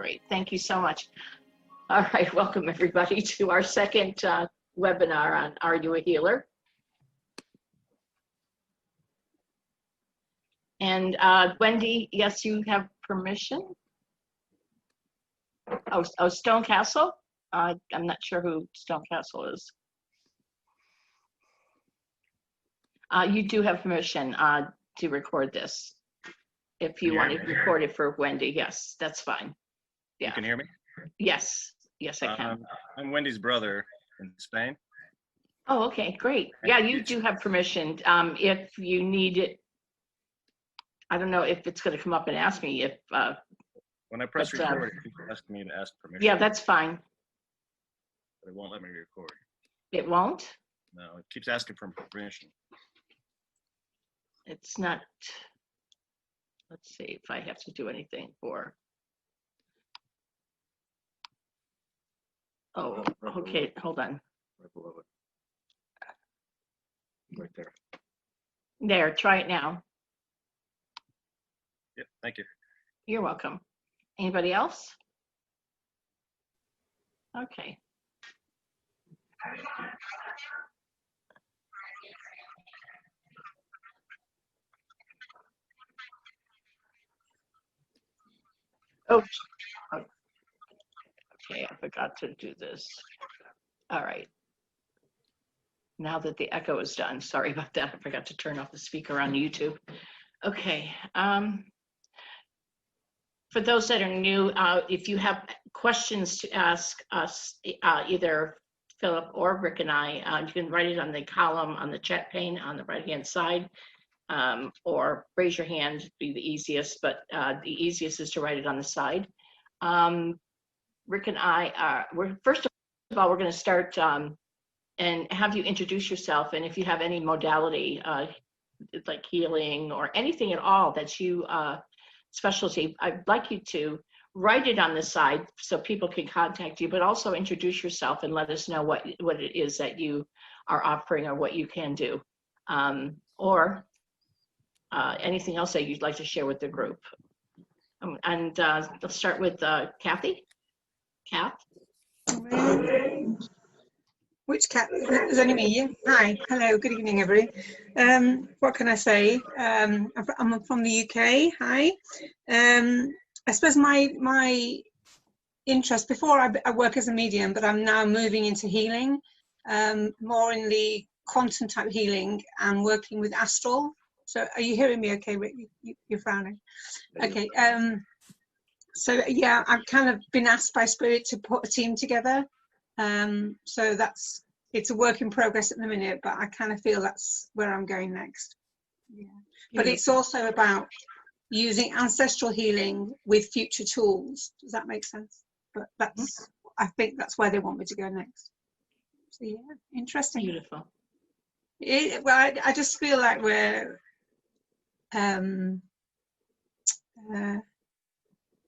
Great. Thank you so much. All right. Welcome, everybody, to our second webinar on Are You a Healer? And Wendy, yes, you have permission. Oh, Stone Castle? I'm not sure who Stone Castle is. You do have permission to record this. If you want to record it for Wendy, yes, that's fine. Yeah. You can hear me? Yes, yes, I can. I'm Wendy's brother in Spain. Oh, okay, great. Yeah, you do have permission. If you need it, I don't know if it's going to come up and ask me if. When I press record, it keeps asking me to ask permission. Yeah, that's fine. But it won't let me record. It won't? No, it keeps asking for permission. It's not. Let's see if I have to do anything for. Oh, okay, hold on. Right below it. Right there. There, try it now. Yep, thank you. You're welcome. Anybody else? Okay. Oh, okay, I forgot to do this. All right. Now that the echo is done, sorry about that. I forgot to turn off the speaker on YouTube. Okay. For those that are new, if you have questions to ask us, either Philip or Rick and I, you can write it on the column on the chat pane on the right-hand side, or raise your hand, be the easiest, but the easiest is to write it on the side. Rick and I, first of all, we're going to start and have you introduce yourself, and if you have any modality, like healing or anything at all that you specialty, I'd like you to write it on the side so people can contact you, but also introduce yourself and let us know what it is that you are offering or what you can do, or anything else that you'd like to share with the group. And let's start with Kathy. Kath? Which cat? There's only me. Yeah. Hi. Hello. Good evening, everybody. What can I say? I'm from the UK. Hi. I suppose my interest before I work as a medium, but I'm now moving into healing, more in the quantum type healing and working with astral. So are you hearing me? Okay, Rick, you're frowning. Okay. So yeah, I've kind of been asked by Spirit to put a team together. So it's a work in progress at the minute, but I kind of feel that's where I'm going next. Yeah. But it's also about using ancestral healing with future tools. Does that make sense? But I think that's where they want me to go next. So yeah, interesting. Beautiful. Well, I just feel like we're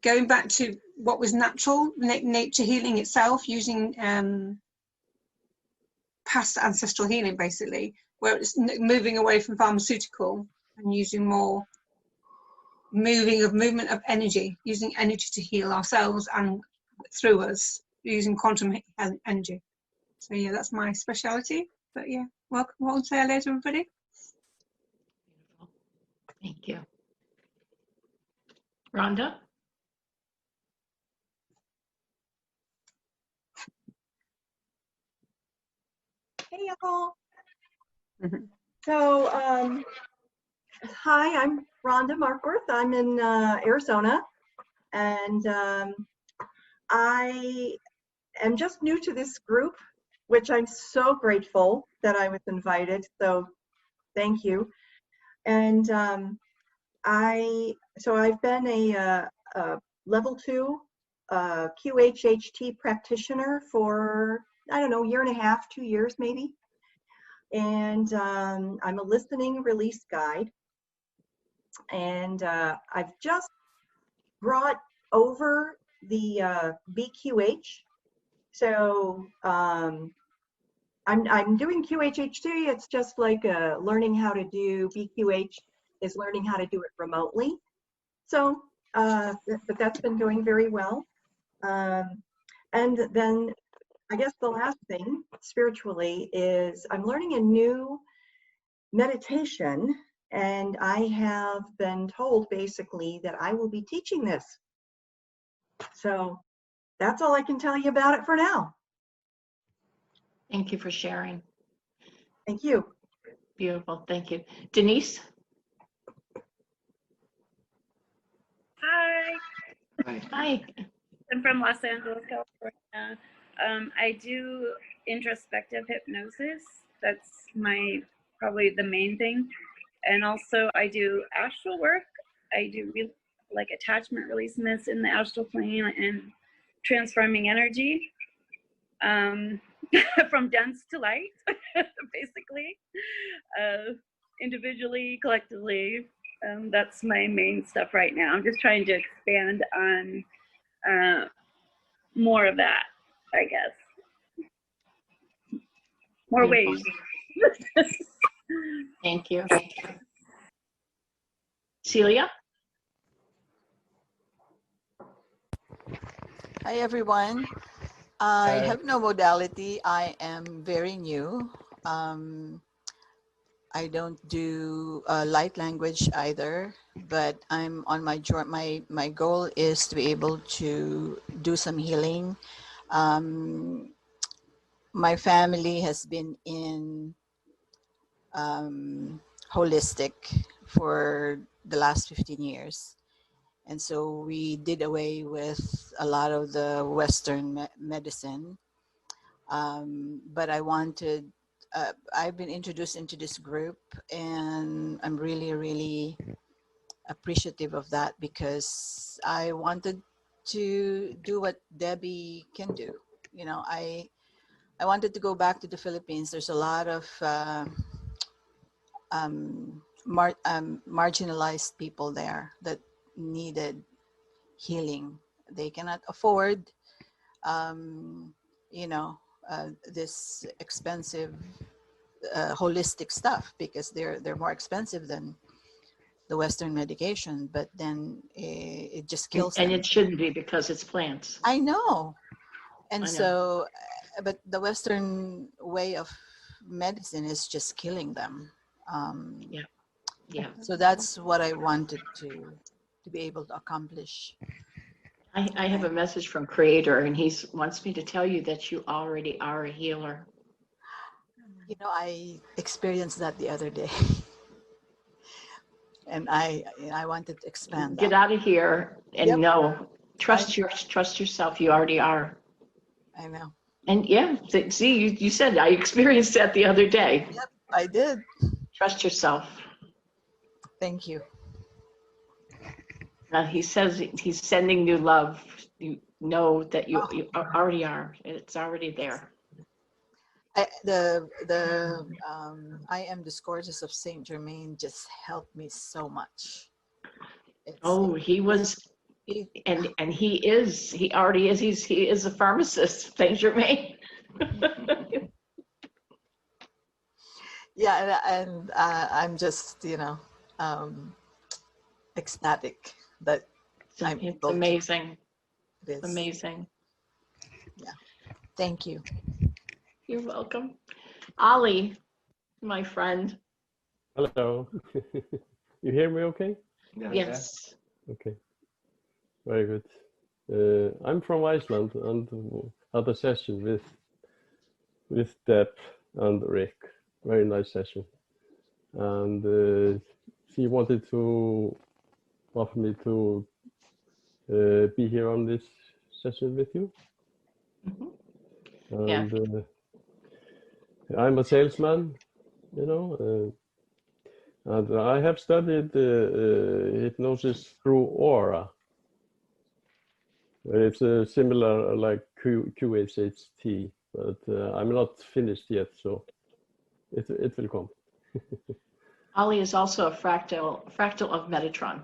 going back to what was natural, nature healing itself, using past ancestral healing, basically, where it's moving away from pharmaceutical and using more movement of energy, using energy to heal ourselves and through us, using quantum energy. So yeah, that's my speciality. But yeah, welcome, say hello to everybody. Beautiful. Thank you. Rhonda? Hey y'all. So hi, I'm Rhonda Markworth. I'm in Arizona, and I am just new to this group, which I'm so grateful that I was invited. So thank you. And I've been a level 2 QHHT practitioner for, I don't know, a year and a half, 2 years maybe. And I'm a listening release guide. And I've just brought over the BQH. So I'm doing QHHT. It's just like learning how to do BQH is learning how to do it remotely. So, but that's been going very well. And then I guess the last thing spiritually is I'm learning a new meditation, and I have been told basically that I will be teaching this. So that's all I can tell you about it for now. Thank you for sharing. Thank you. Beautiful. Thank you. Denise? Hi, Hi. I'm from Los Angeles, California. I do introspective hypnosis. That's probably the main thing. And also I do astral work. I do like attachment releaseness in the astral plane and transforming energy from dense to light, basically, individually, collectively. That's my main stuff right now. I'm just trying to expand on more of that, I guess. More Beautiful. ways. Thank you. Celia? Hi, everyone. I have no modality. I am very new. I don't do light language either, but I'm on my journey. My goal is to be able to do some healing. My family has been in holistic for the last 15 years. And so we did away with a lot of the Western medicine. But I wanted, I've been introduced into this group, and I'm really, really appreciative of that, because I wanted to do what Debbie can do. You know, I wanted to go back to the Philippines. There's a lot of marginalized people there that needed healing. They cannot afford, you know, this expensive holistic stuff, because they're more expensive than the Western medication. But then it just kills And them. it shouldn't be, because it's plants. I know. And I know. so, but the Western way of medicine is just killing them. Yeah. So that's what I wanted to be able to accomplish. I have a message from Creator, and he wants me to tell you that you already are a healer. You know, I experienced that the other day. And I wanted to expand Get that. out of here and Yep. know, trust yourself. You already are. I know. And yeah, see, you said I experienced that the other day. Yep, I did. Trust yourself. Thank you. He says he's sending you love. You know that you already are. It's already there. I am Discourses of Saint Germain just helped me so much. He was, and he already is. He is a pharmacist, Saint Germain. Yeah, and I'm just, you know, ecstatic that I'm It's able amazing. to. It is Amazing. Yeah. Thank you. You're welcome. Ali, my friend. Hello. You hear me okay? Yes. Okay. Very good. I'm from Iceland and had a session with Deb and Rick. Very nice session. And she wanted to offer me to be here on this session with you. Mm-hmm. And I'm a salesman, you know, and I have studied hypnosis through aura. It's similar like QHHT, but I'm not finished yet, so it will come. Ali is also a fractal of Metatron.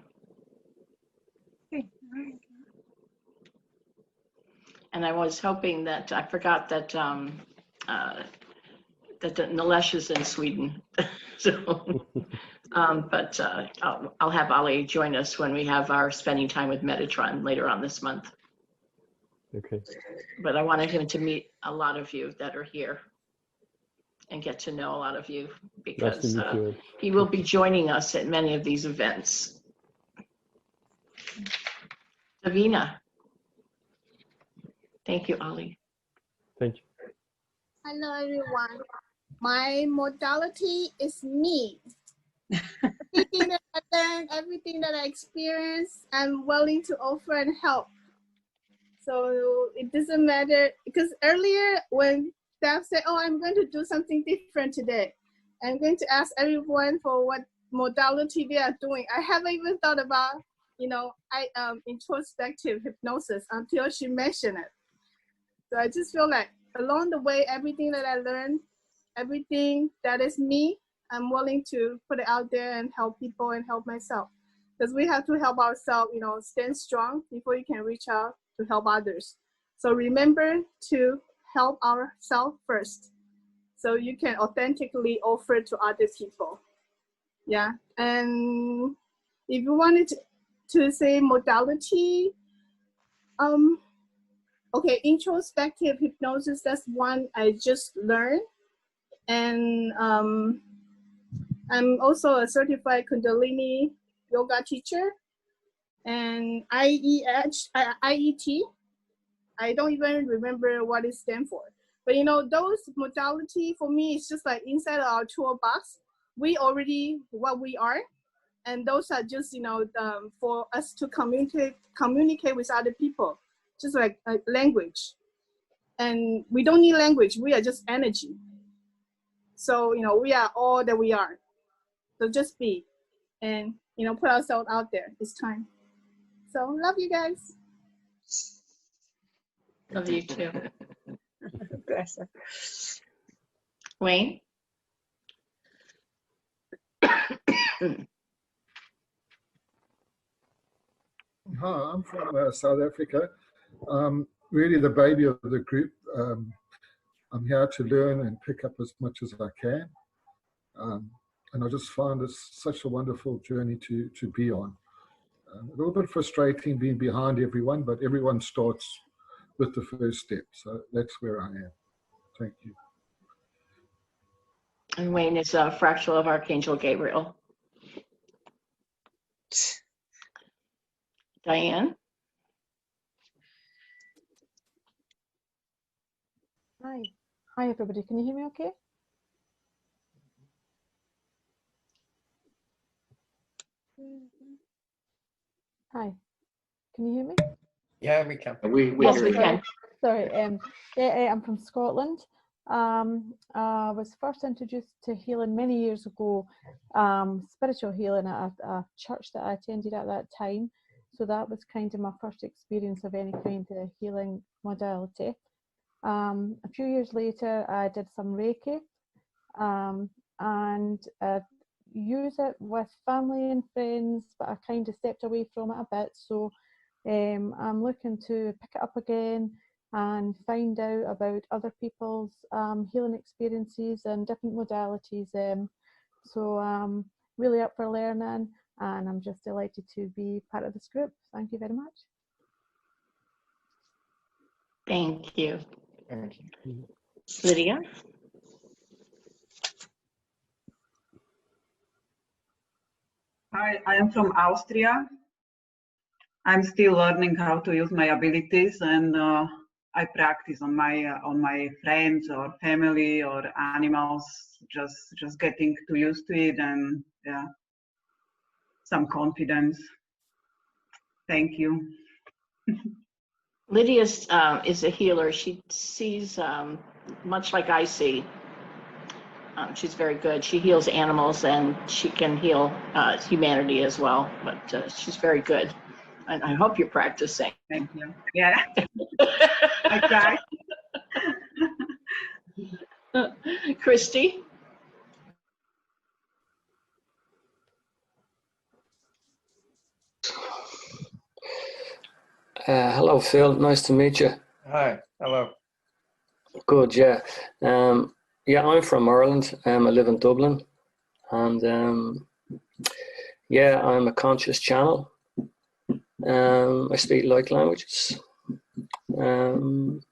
And I was hoping that, I forgot that that Nilesh is in Sweden. So, but I'll have Ali join us when we have our spending time with Metatron later on this month. Okay. But I wanted him to meet a lot of you that are here and get to know a lot of you Nice to because meet you. he will be joining us at many of these events. Davina. Thank you, Ali. Thank you. Hello, everyone. My modality is me. Everything that I learned, everything that I experienced, I'm willing to offer and help. So it doesn't matter, because earlier when staff said, oh, I'm going to do something different today, I'm going to ask everyone for what modality they are doing. I haven't even thought about, introspective hypnosis until she mentioned it. So I just feel like along the way, everything that I learned, everything that is me, I'm willing to put it out there and help people and help myself. Because we have to help ourselves, stand strong before you can reach out to help others. So remember to help ourselves first, so you can authentically offer to other people. Yeah, and if you wanted to say modality, okay, introspective hypnosis, that's one I just learned. And I'm also a certified Kundalini yoga teacher and IET. I don't even remember what it stands for. But those modality for me, it's just like inside our toolbox. We already what we are. And those are just, for us to communicate with other people, just like language. And we don't need language. We are just energy. So, we are all that we are. So just be and, put ourselves out there. It's time. So love you guys. Love you too. Bless her. Wayne? Hi, I'm from South Africa. Really the baby of the group. I'm here to learn and pick up as much as I can. And I just find this such a wonderful journey to be on. A little bit frustrating being behind everyone, but everyone starts with the first step. So that's where I am. Thank you. And Wayne is a fractal of Archangel Gabriel. Diane? Hi. Hi, everybody. Can you hear me okay? Hi. Can you hear me? Yeah, we can. Yes, we can. Sorry. I'm from Scotland. I was first introduced to healing many years ago, spiritual healing at a church that I attended at that time. So that was kind of my first experience of any kind of healing modality. A few years later, I did some Reiki and use it with family and friends, but I kind of stepped away from it a bit. So I'm looking to pick it up again and find out about other people's healing experiences and different modalities. So I'm really up for learning, and I'm just delighted to be part of this group. Thank you very much. Thank you. Lydia? Hi, I am from Austria. I'm still learning how to use my abilities, and I practice on my friends or family or animals, just getting too used to it, and yeah, some confidence. Thank you. Lydia is a healer. She sees much like I see. She's very good. She heals animals and she can heal humanity as well, but she's very good. And I hope you're practicing. Thank you. Yeah, I try. Christy? Hello, Phil. Nice to meet you. Hi, hello. Good, yeah. Yeah, I'm from Ireland. I live in Dublin. And yeah, I'm a conscious channel. I speak light languages. And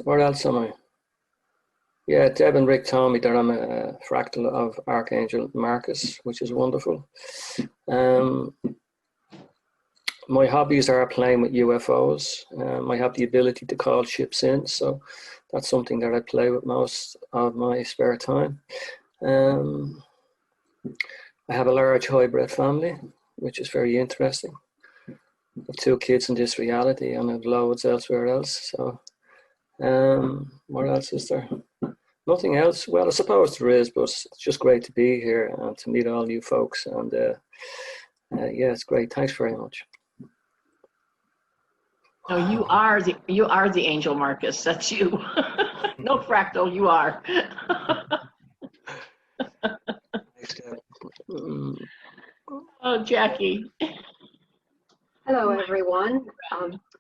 where else am I? Yeah, Deb and Rick told me that I'm a fractal of Archangel Marcus, which is wonderful. My hobbies are playing with UFOs. I have the ability to call ships in, so that's something that I play with most of my spare time. I have a large hybrid family, which is very interesting. I have 2 kids in this reality, and I have loads elsewhere else. So, what else is there? Nothing else. Well, I suppose there is, but it's just great to be here and to meet all you folks. And yeah, it's great. Thanks very much. No, you are the angel, Marcus. That's you. No fractal, you are. Oh, Jackie. Hello, everyone.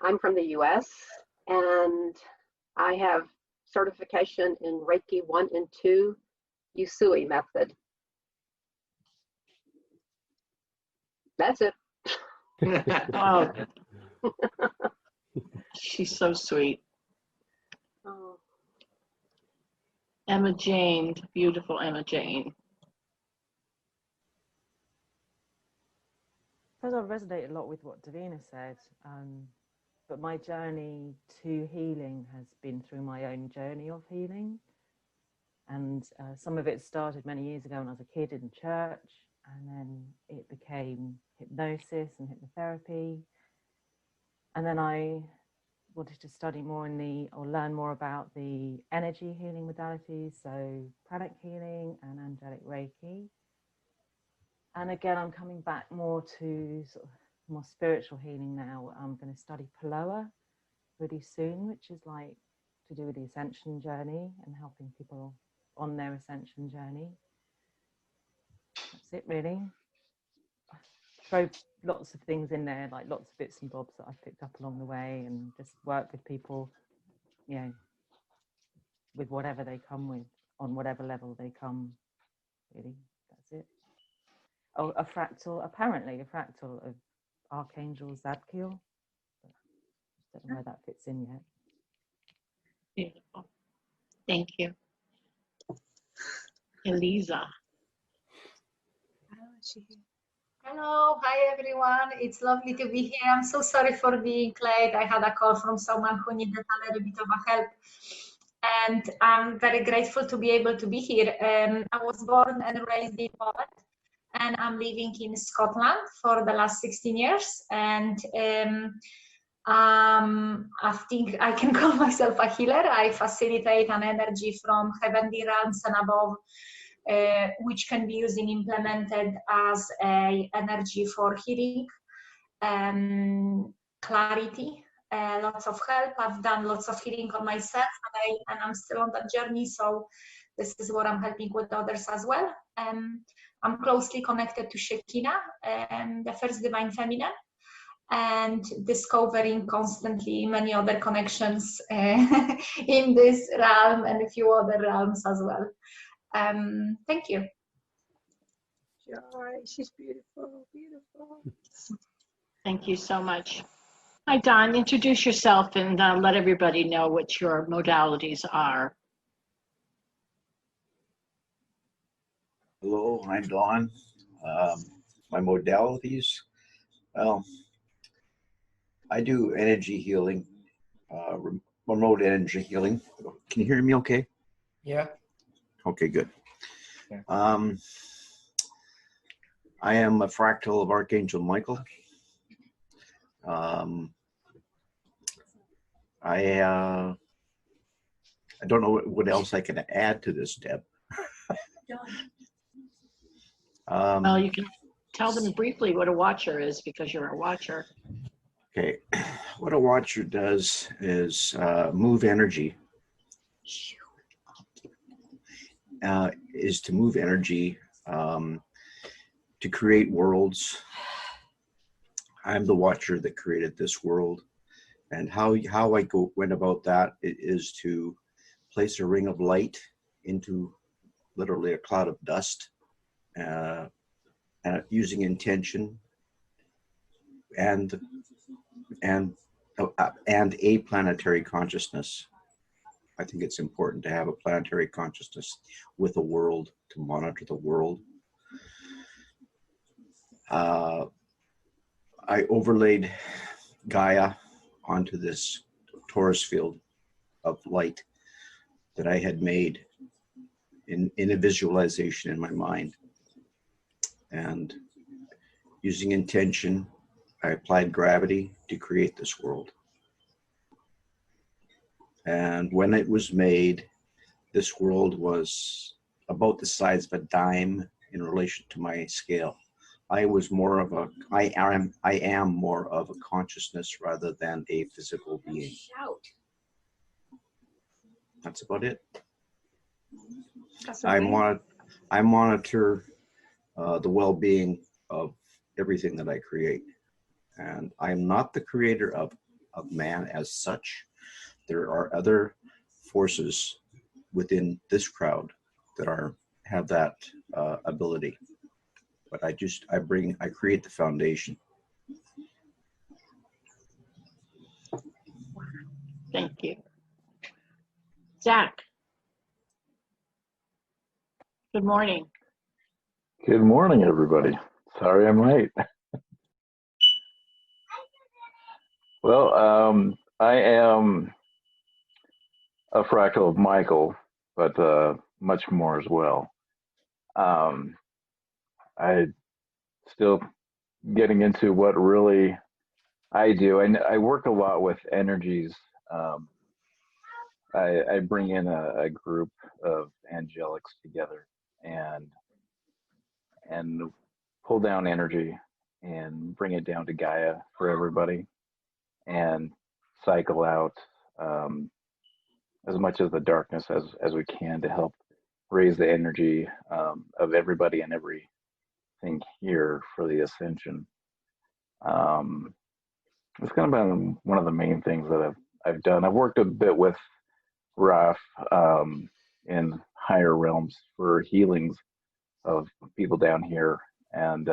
I'm from the US, and I have certification in Reiki 1 and 2 Usui method. That's it. Oh, she's so sweet. Oh. Emma Jane, beautiful Emma Jane. I resonate a lot with what Davina said, but my journey to healing has been through my own journey of healing. And some of it started many years ago when I was a kid in church, and then it became hypnosis and hypnotherapy. And then I wanted to study more or learn more about the energy healing modalities, so pranic healing and angelic Reiki. And again, I'm coming back more to sort of more spiritual healing now. I'm going to study Paloa really soon, which is like to do with the ascension journey and helping people on their ascension journey. That's it, really. I throw lots of things in there, like lots of bits and bobs that I've picked up along the way, and just work with people, you know, with whatever they come with, on whatever level they come, really. That's it. Oh, apparently a fractal of Archangel Zadkiel. Don't know where that fits in yet. Beautiful. Thank you. Eliza. Hello, hi everyone. It's lovely to be here. I'm so sorry for being late. I had a call from someone who needed a little bit of a help. And I'm very grateful to be able to be here. I was born and raised in Poland, and I'm living in Scotland for the last 16 years. And I think I can call myself a healer. I facilitate an energy from heavenly realms and above, which can be used and implemented as a energy for healing, clarity, lots of help. I've done lots of healing on myself, and I'm still on that journey. So this is what I'm helping with others as well. I'm closely connected to Shekinah, the first divine feminine, and discovering constantly many other connections in this realm and a few other realms as well. Thank you. Joy, she's beautiful, beautiful. Thank you so much. Hi, Don. Introduce yourself and let everybody know what your modalities are. Hello, I'm Don. My modalities, well, I do energy healing, remote energy healing. Can you hear me okay? Yeah. Okay, good. Yeah. I am a fractal of Archangel Michael. I don't know what else I can add to this, Deb. Well, you can tell them briefly what a watcher is, because you're a watcher. Okay, what a watcher does is move energy. Is to move energy to create worlds. I'm the watcher that created this world, and how I went about that is to place a ring of light into literally a cloud of dust, and using intention and and a planetary consciousness. I think it's important to have a planetary consciousness with a world, to monitor the world. I overlaid Gaia onto this torus field of light that I had made in a visualization in my mind. And using intention, I applied gravity to create this world. And when it was made, this world was about the size of a dime in relation to my scale. I am more of a consciousness rather than a physical being. That's about it. I monitor the well-being of everything that I create. And I'm not the creator of man as such. There are other forces within this crowd that have that ability. But I create the foundation. Thank you. Zach. Good morning. Good morning, everybody. Sorry I'm late. Well, I am a fractal of Michael, but much more as well. I still getting into what really I do. I work a lot with energies. I bring in a group of angelics together and pull down energy and bring it down to Gaia for everybody and cycle out as much of the darkness as we can to help raise the energy of everybody and everything here for the ascension. It's kind of been one of the main things that I've done. I've worked a bit with Raph in higher realms for healings of people down here, and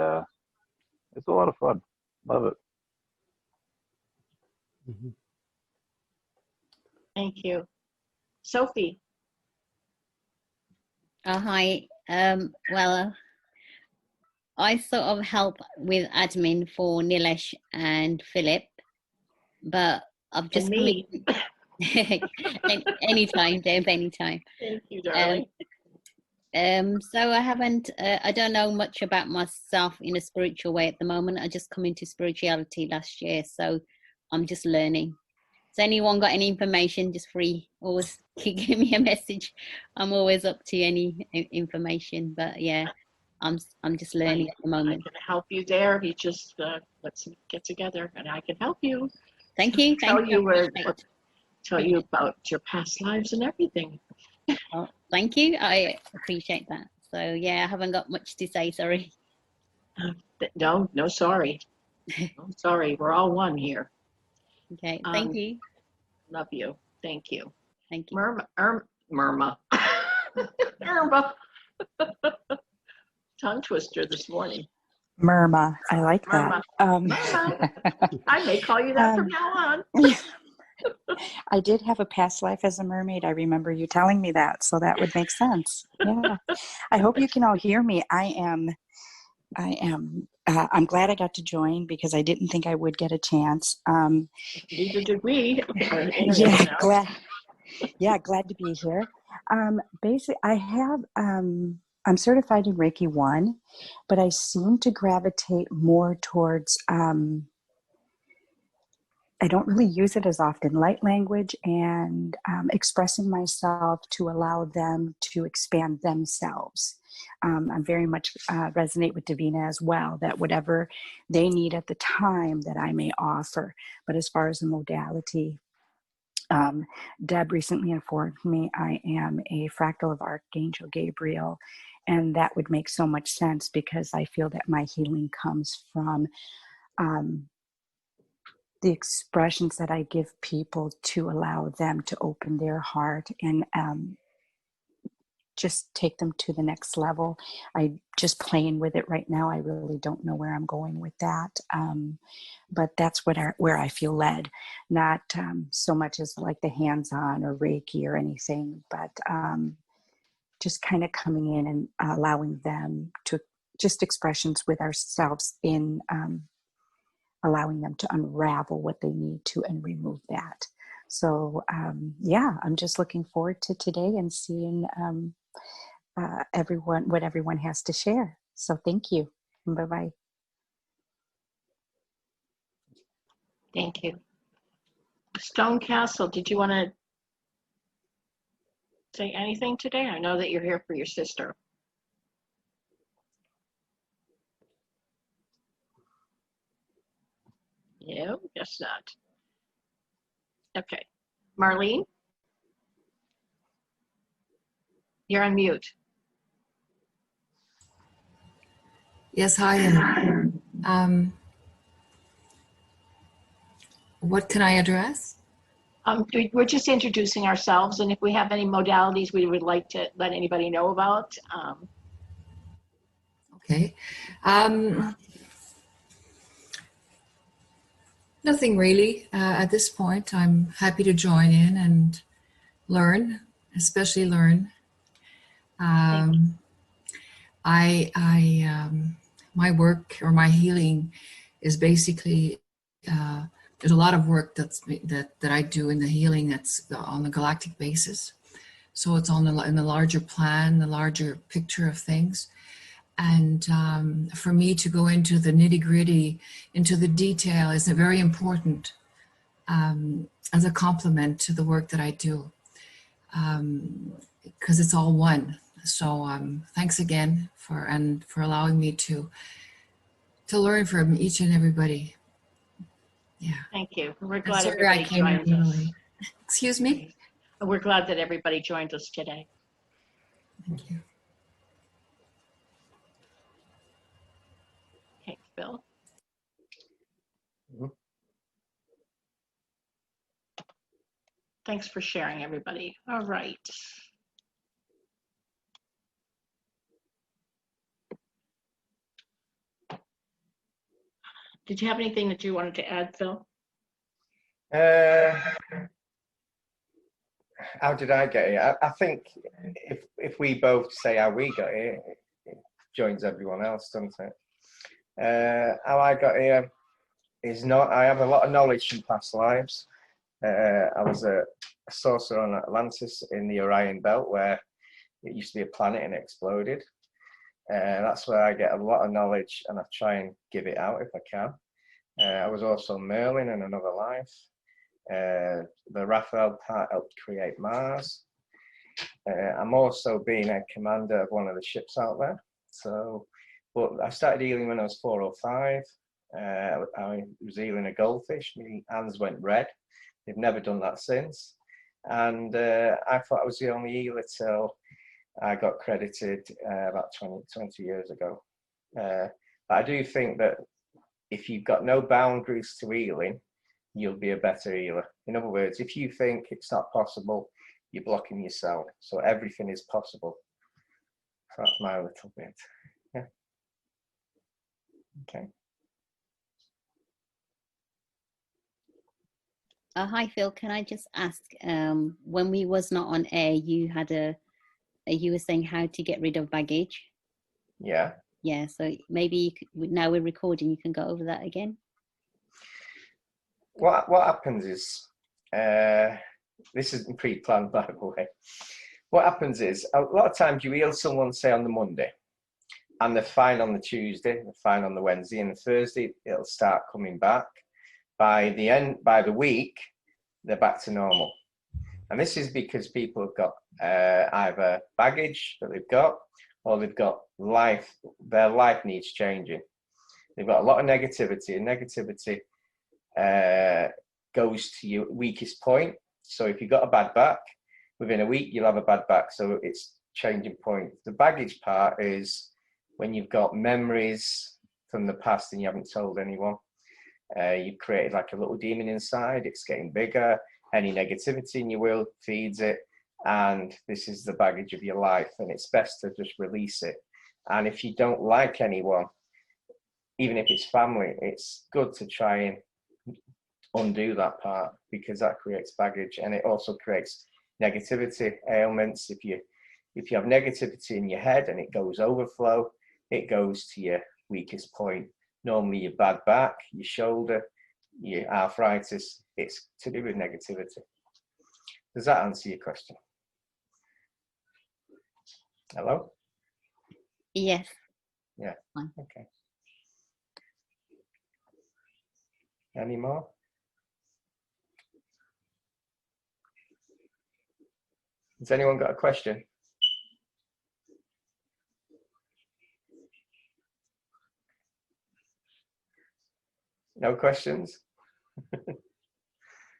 it's a lot of fun. Love it. Thank you. Sophie. Oh, hi. Well, I sort of help with admin for Nilesh and Philip, but I've just come in. Anytime, Dave, anytime. Thank you, darling. So I haven't, I don't know much about myself in a spiritual way at the moment. I just come into spirituality last year, so I'm just learning. So anyone got any information, just free, always give me a message. I'm always up to any information, but yeah, I'm just learning at the moment. I can help you there. You just let's get together and I can help you. Thank you. Tell you about your past lives and everything. Oh, thank you. I appreciate that. So yeah, I haven't got much to say. Sorry. No, sorry. I'm sorry. We're all one here. Okay. Thank you. Love you. Thank you. Thank you. Murma. Irma. Tongue twister this morning. Murma. I like Murma. that. Murma. I may call you that from now on. I did have a past life as a mermaid. I remember you telling me that, so that would make sense. Yeah. I hope you can all hear me. I'm glad I got to join because I didn't think I would get a chance. Neither did we. Glad to be here. Basically, I'm certified in Reiki 1, but I seem to gravitate more towards, I don't really use it as often, light language and expressing myself to allow them to expand themselves. I'm very much resonate with Davina as well, that whatever they need at the time that I may offer. But as far as the modality, Deb recently informed me I am a fractal of Archangel Gabriel, and that would make so much sense because I feel that my healing comes from the expressions that I give people to allow them to open their heart and just take them to the next level. I'm just playing with it right now. I really don't know where I'm going with that. But that's where I feel led, not so much as like the hands-on or Reiki or anything, but just kind of coming in and allowing them to just expressions with ourselves in allowing them to unravel what they need to and remove that. So yeah, I'm just looking forward to today and seeing what everyone has to share. So thank you. Bye-bye. Thank you. Stone Castle, did you want to say anything today? I know that you're here for your sister. No, guess not. Okay. Marlene? You're on mute. Yes, hi. What can I address? We're just introducing ourselves, and if we have any modalities we would like to let anybody know about. Okay. Nothing really at this point. I'm happy to join in and learn, especially learn. My work or my healing is basically there's a lot of work that I do in the healing that's on the galactic basis. So it's in the larger plan, the larger picture of things. And for me to go into the nitty-gritty, into the detail is very important as a complement to the work that I do, because it's all one. So thanks again for allowing me to learn from each and everybody. Yeah. Thank you. We're glad Sorry I everybody came in joined us. early. Excuse me? We're glad that everybody joined us today. Thank you. Okay, Phil. Thanks for sharing, everybody. All right. Did you have anything that you wanted to add, Phil? How did I get here? I think if we both say how we got here, it joins everyone else, doesn't it? How I got here is not. I have a lot of knowledge from past lives. I was a sorcerer on Atlantis in the Orion Belt, where it used to be a planet and it exploded. That's where I get a lot of knowledge, and I try and give it out if I can. I was also Merlin in another life. The Raphael part helped create Mars. I'm also being a commander of one of the ships out there. So, but I started healing when I was 4 or 5. I was healing a goldfish. My hands went red. They've never done that since. And I thought I was the only healer till I got credited about 20 years ago. But I do think that if you've got no boundaries to healing, you'll be a better healer. In other words, if you think it's not possible, you're blocking yourself. So everything is possible. So that's my little bit. Yeah. Okay. Hi Phil, can I just ask, when we was not on air, you were saying how to get rid of baggage? Yeah. Yeah, so maybe you could, now we're recording, you can go over that again. What happens is, this isn't pre-planned, by the way. What happens is, a lot of times you heal someone, say on the Monday, and they're fine on the Tuesday, they're fine on the Wednesday, and the Thursday it'll start coming back. By the week, they're back to normal. And this is because people have got either baggage that they've got, or they've got their life needs changing. They've got a lot of negativity, and negativity goes to your weakest point. So if you've got a bad back, within a week you'll have a bad back. So it's changing point. The baggage part is when you've got memories from the past and you haven't told anyone. You've created like a little demon inside. It's getting bigger. Any negativity in your will feeds it, and this is the baggage of your life, and it's best to just release it. And if you don't like anyone, even if it's family, it's good to try and undo that part, because that creates baggage, and it also creates negativity, ailments. If you have negativity in your head and it goes overflow, it goes to your weakest point, normally your bad back, your shoulder, your arthritis. It's to do with negativity. Does that answer your question? Hello? Yes. Yeah. Okay. Any more? Has anyone got a question? No questions?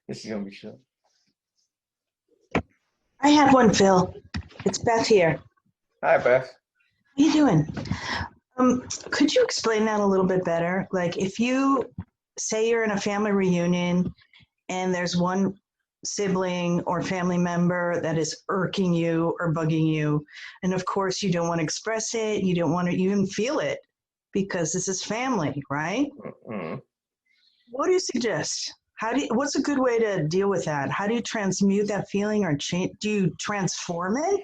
This is going to be short. I have one, Phil. It's Beth here. Hi, Beth. How you doing? Could you explain that a little bit better? Like, if you say you're in a family reunion and there's one sibling or family member that is irking you or bugging you, and of course you don't want to express it, you don't want to even feel it because this is family, right? Mm-hmm. What do you suggest? What's a good way to deal with that? How do you transmute that feeling or change? Do you transform it?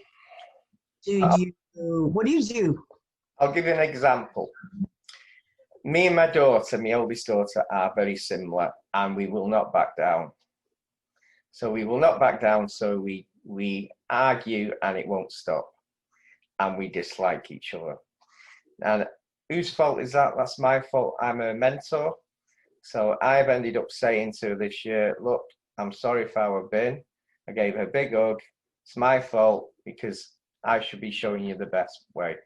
What do you do? I'll give you an example. Me and my daughter, my eldest daughter, are very similar, and we will not back down. So we will not back down, so we argue and it won't stop. And we dislike each other. And whose fault is that? That's my fault. I'm a mentor. So I've ended up saying to her this year, look, I'm sorry for how I've been. I gave her a big hug. It's my fault because I should be showing you the best way.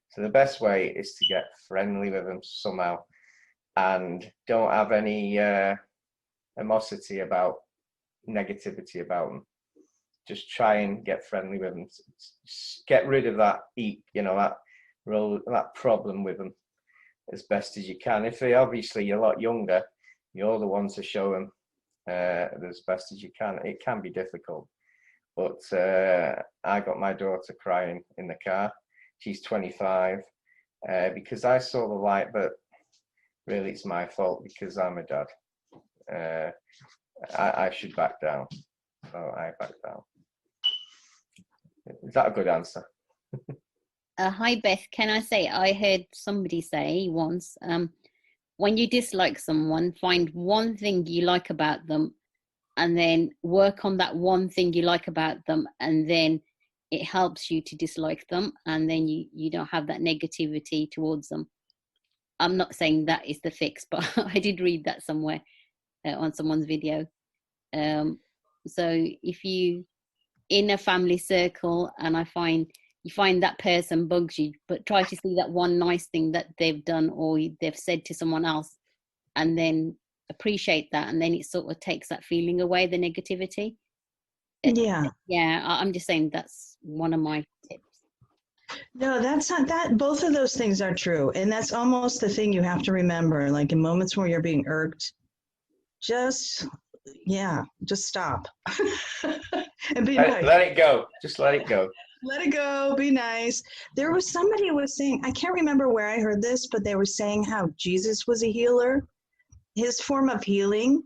So the best way is to get friendly with them somehow and don't have any animosity about negativity about them. Just try and get friendly with them. Get rid of that that problem with them as best as you can. If they're obviously a lot younger, you're the one to show them as best as you can. It can be difficult, but I got my daughter crying in the car. She's 25 because I saw the light, but really it's my fault because I'm a dad. I should back down, so I back down. Is that a good answer? Hi, Beth. Can I say, I heard somebody say once, when you dislike someone, find one thing you like about them and then work on that one thing you like about them, and then it helps you to dislike them, and then you don't have that negativity towards them. I'm not saying that is the fix, but I did read that somewhere on someone's video. So if you in a family circle and you find that person bugs you, but try to see that one nice thing that they've done or they've said to someone else, and then appreciate that, and then it sort of takes that feeling away, the negativity. Yeah, I'm just saying that's one of my tips. No, that's not that. Both of those things are true. And that's almost the thing you have to remember. Like in moments where you're being irked, just stop. And be nice. Let it go. Just let it go. Let it go. Be nice. There was somebody who was saying, I can't remember where I heard this, but they were saying how Jesus was a healer. His form of healing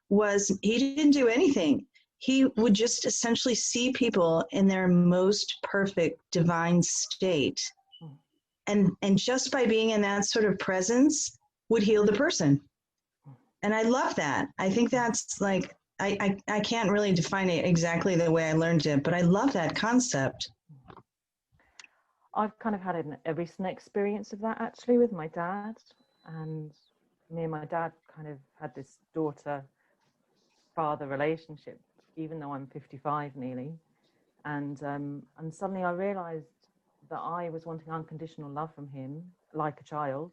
was he didn't do anything. He would just essentially see people in their most perfect divine state. And just by being in that sort of presence would heal the person. And I love that. I think that's like, I can't really define it exactly the way I learned it, but I love that concept. I've kind of had a recent experience of that actually with my dad. And me and my dad kind of had this daughter-father relationship, even though I'm 55 nearly. And suddenly I realized that I was wanting unconditional love from him, like a child.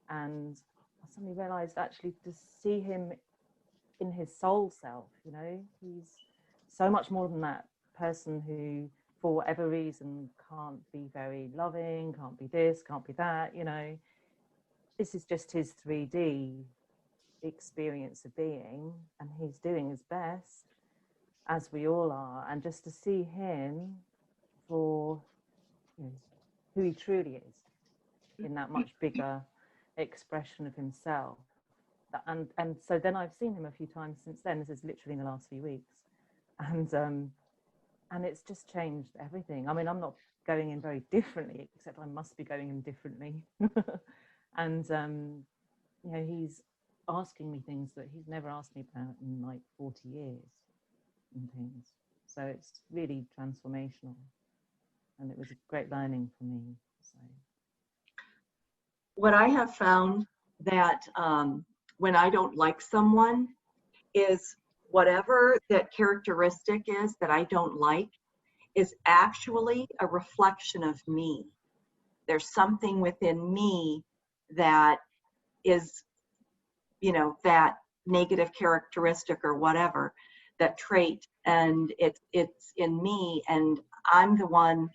And I suddenly realized actually to see him in his soul self, he's so much more than that person who, for whatever reason, can't be very loving, can't be this, can't be that, This is just his 3D experience of being, and he's doing his best. as we all are, and just to see him for who he truly is in that much bigger expression of himself. And so then I've seen him a few times since then. This is literally in the last few weeks, and it's just changed everything. I mean, I'm not going in very differently, except I must be going in differently. And you know, he's asking me things that he's never asked me about in like 40 years and things. So it's really transformational, and it was a great learning for me. So what I have found that when I don't like someone is whatever that characteristic is that I don't like is actually a reflection of me. There's something within me that is, you know, that negative characteristic or whatever, that trait, and it's in me, and I'm the one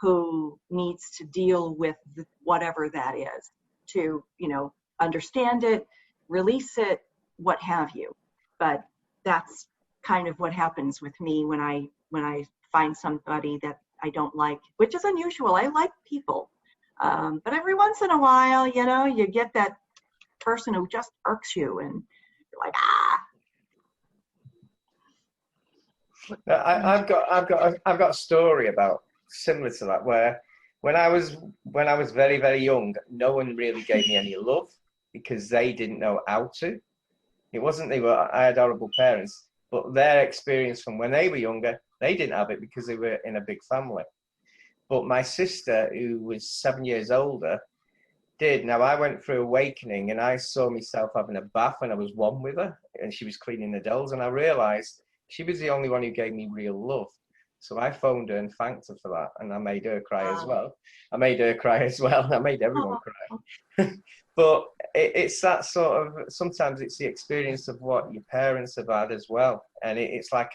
who needs to deal with whatever that is, to, you know, understand it, release it, what have you. But that's kind of what happens with me when I find somebody that I don't like, which is unusual. I like people, but every once in a while, you know, you get that person who just irks you, and you're like, ah. I've got a story about similar to that, where when I was very, very young, no one really gave me any love because they didn't know how to. It wasn't I had horrible parents, but their experience from when they were younger, they didn't have it because they were in a big family. But my sister, who was 7 years older, did. Now, I went through awakening, and I saw myself having a bath when I was one with her, and she was cleaning the dolls, and I realized she was the only one who gave me real love. So I phoned her and thanked her for that, and I made her cry as well. I made her cry as well. I made everyone cry. But it's that sort of, sometimes it's the experience of what your parents have had as well, and it's like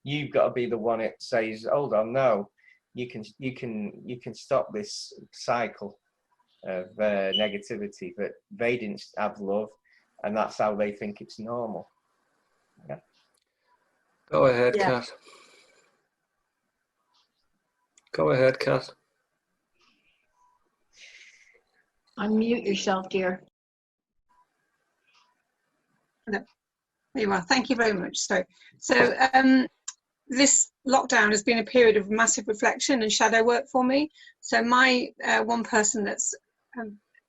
you've got to be the one that says, hold on, no, you can stop this cycle of negativity, but they didn't have love, and that's how they think it's normal. Yeah. Go ahead, Kat. Go ahead, Kat. Unmute yourself, dear. There you are. Thank you very much. So this lockdown has been a period of massive reflection and shadow work for me. So my one person that's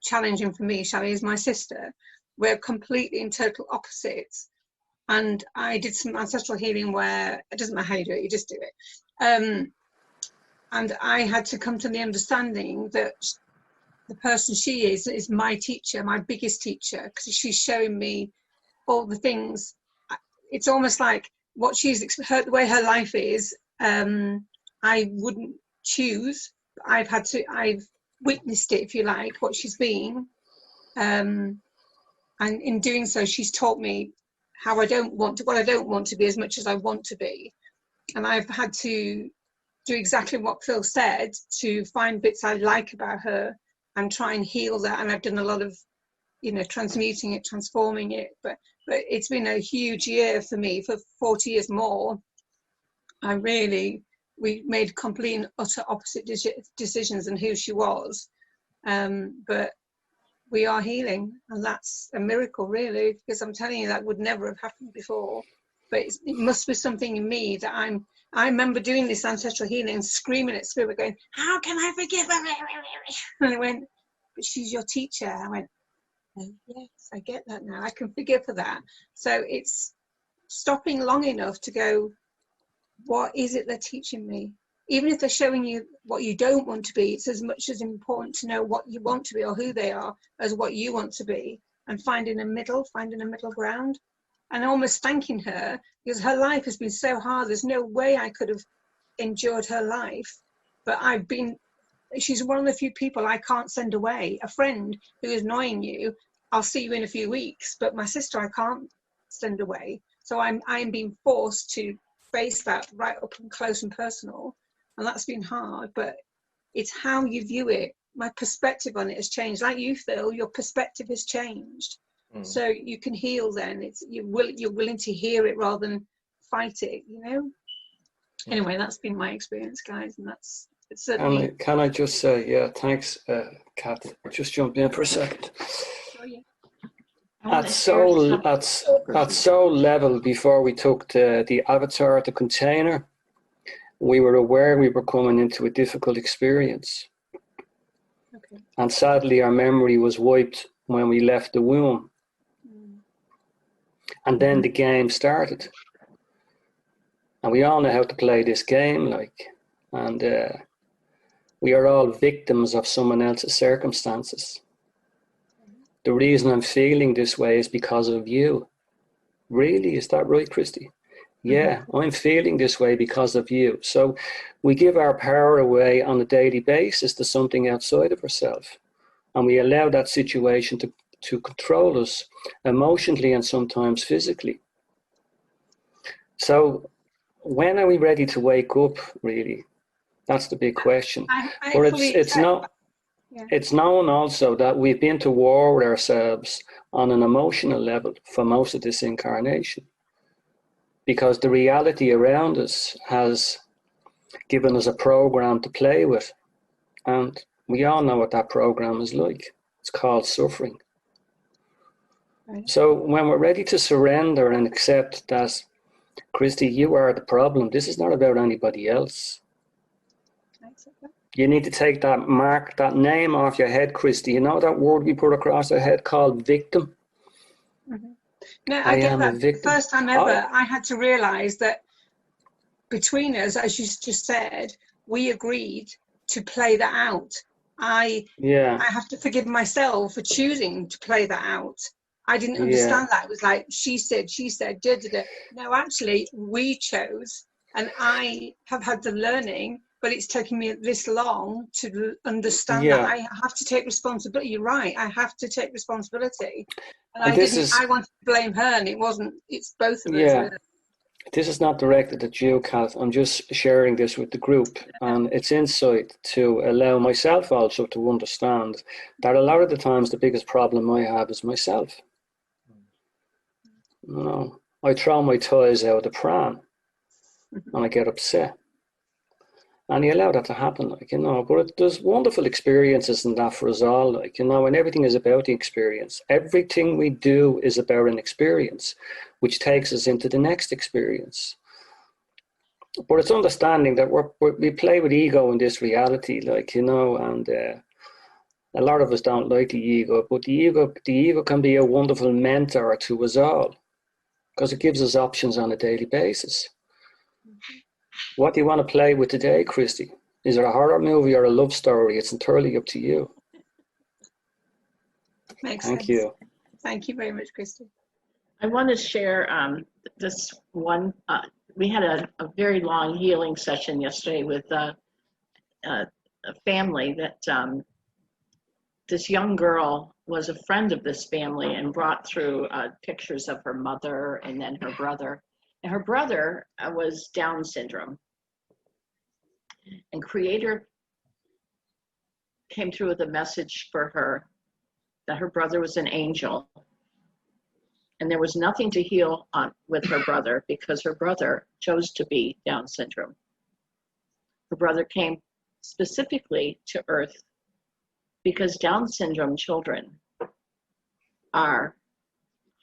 challenging for me, Shelley, is my sister. We're completely in total opposites. And I did some ancestral healing where it doesn't matter how you do it, you just do it. And I had to come to the understanding that the person she is my teacher, my biggest teacher, because she's showing me all the things. It's almost like what the way her life is, I wouldn't choose. I've witnessed it, if you like, what she's been. And in doing so, she's taught me how I don't want to be as much as I want to be. And I've had to do exactly what Phil said, to find bits I like about her and try and heal that. And I've done a lot of, you know, transmuting it, transforming it. But it's been a huge year for me, for 40 years more. We made complete and utter opposite decisions in who she was. But we are healing, and that's a miracle, really, because I'm telling you, that would never have happened before. But it must be something in me that I remember doing this ancestral healing and screaming at Spirit, going, how can I forgive her? And I went, but she's your teacher. I went, oh, yes, I get that now. I can forgive her that. So it's stopping long enough to go, what is it they're teaching me? Even if they're showing you what you don't want to be, it's as much as important to know what you want to be or who they are as what you want to be, and finding a middle ground. And almost thanking her, because her life has been so hard. There's no way I could have endured her life. But she's one of the few people I can't send away. A friend who is annoying you, I'll see you in a few weeks, but my sister I can't send away. So I'm being forced to face that right up and close and personal. And that's been hard, but it's how you view it. My perspective on it has changed. Like you, Phil, your perspective has changed. So you can heal then. You're willing to hear it rather than fight it, you know? Anyway, that's been my experience, guys, and it's certainly. Can I just say, yeah, thanks, Kat. Just jump in for a second. Oh, yeah. At soul level, before we took the avatar, the container, we were aware we were coming into a difficult experience. Okay. And sadly, our memory was wiped when we left the womb. And then the game started. And we all know how to play this game, like, and we are all victims of someone else's circumstances. The reason I'm feeling this way is because of you. Really? Is that right, Christy? Yeah, I'm feeling this way because of you. So we give our power away on a daily basis to something outside of ourselves. And we allow that situation to control us emotionally and sometimes physically. So when are we ready to wake up, really? That's the big question. But it's known also that we've been to war with ourselves on an emotional level for most of this incarnation. Because the reality around us has given us a program to play with. And we all know what that program is like. It's called suffering. Right. So when we're ready to surrender and accept that, Christy, you are the problem. This is not about anybody else. You need to take that mark, that name off your head, Christy. You know that word we put across our head called victim? No, I get that. The first time ever, I had to realize that between us, as you just said, we agreed to play that out. I have to forgive myself for choosing to play that out. I didn't understand that. It was like, she said, da, da, da. No, actually, we chose, and I have had the learning, but it's taken me this long to understand that I have to take responsibility. You're right. I have to take responsibility. And I wanted to blame her, and it wasn't. It's both of us. Really. This is not directed at you, Kat. I'm just sharing this with the group, and it's insight to allow myself also to understand that a lot of the times the biggest problem I have is myself. You know, I throw my toys out of the pram, and I get upset. And you allow that to happen, like, you know, but there's wonderful experiences in that for us all, like, you know, and everything is about the experience. Everything we do is about an experience, which takes us into the next experience. But it's understanding that we play with ego in this reality, like, you know, and a lot of us don't like the ego, but the ego can be a wonderful mentor to us all because it gives us options on a daily basis. What do you want to play with today, Christy? Is it a horror movie or a love story? It's entirely up to you. Makes sense. Thank you. Thank you very much, Christy. I want to share this one. We had a very long healing session yesterday with a family that this young girl was a friend of this family and brought through pictures of her mother and then her brother. And her brother was Down syndrome. And Creator came through with a message for her that her brother was an angel. And there was nothing to heal with her brother because her brother chose to be Down syndrome. Her brother came specifically to Earth because Down syndrome children are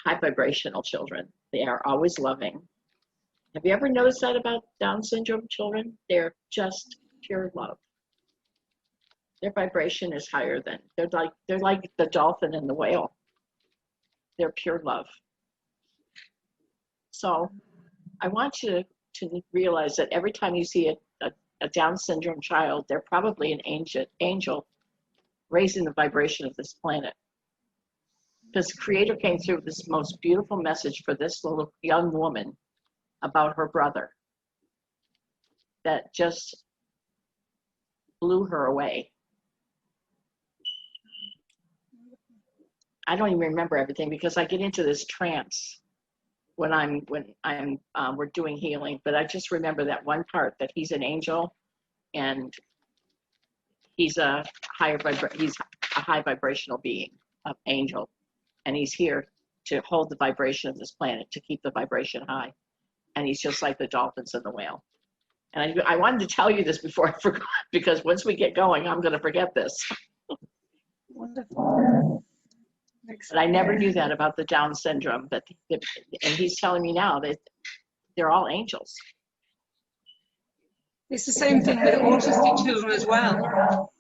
high vibrational children. They are always loving. Have you ever noticed that about Down syndrome children? They're just pure love. Their vibration is higher than, they're like the dolphin and the whale. They're pure love. So I want you to realize that every time you see a Down syndrome child, they're probably an angel raising the vibration of this planet. Because the Creator came through with this most beautiful message for this little young woman about her brother that just blew her away. I don't even remember everything because I get into this trance when we're doing healing, but I just remember that one part that he's an angel and he's a high vibrational being, an angel, and he's here to hold the vibration of this planet, to keep the vibration high. And he's just like the dolphins and the whale. And I wanted to tell you this before I forgot, because once we get going, I'm going to forget this. Wonderful. But I never knew that about the Down syndrome. And he's telling me now that they're all angels. It's the same thing with autistic children as well.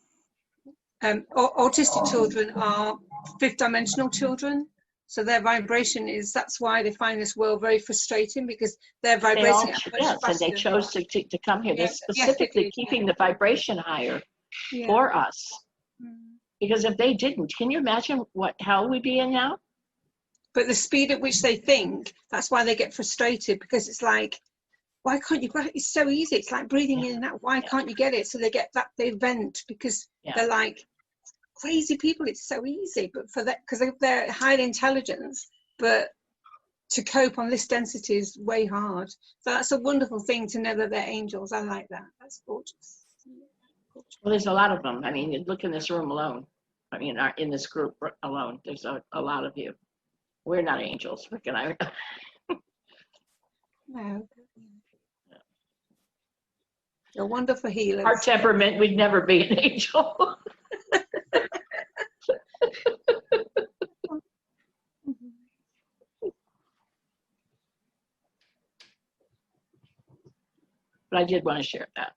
Autistic children are fifth dimensional children. So their vibration is, that's why they find this world very frustrating, because they're vibrating at much Yes, and they faster. chose to come here. They're Yes, specifically yes, keeping the vibration higher Yeah. for us. Because if they didn't, can you imagine what hell we'd be in now? But the speed at which they think, that's why they get frustrated, because it's like, why can't you, it's so easy. It's like breathing in and out. Why can't you get it? So they get that, they vent, because they're like crazy people. It's so easy, but for that, because they're high intelligence, but to cope on this density is way hard. So that's a wonderful thing to know that they're angels. I like that. That's gorgeous. Well, there's a lot of them. I mean, look in this room alone. I mean, in this group alone, there's a lot of you. We're not angels, Rick and I. No. You're wonderful healers. Our temperament, we'd never be an angel. But I did want to share that.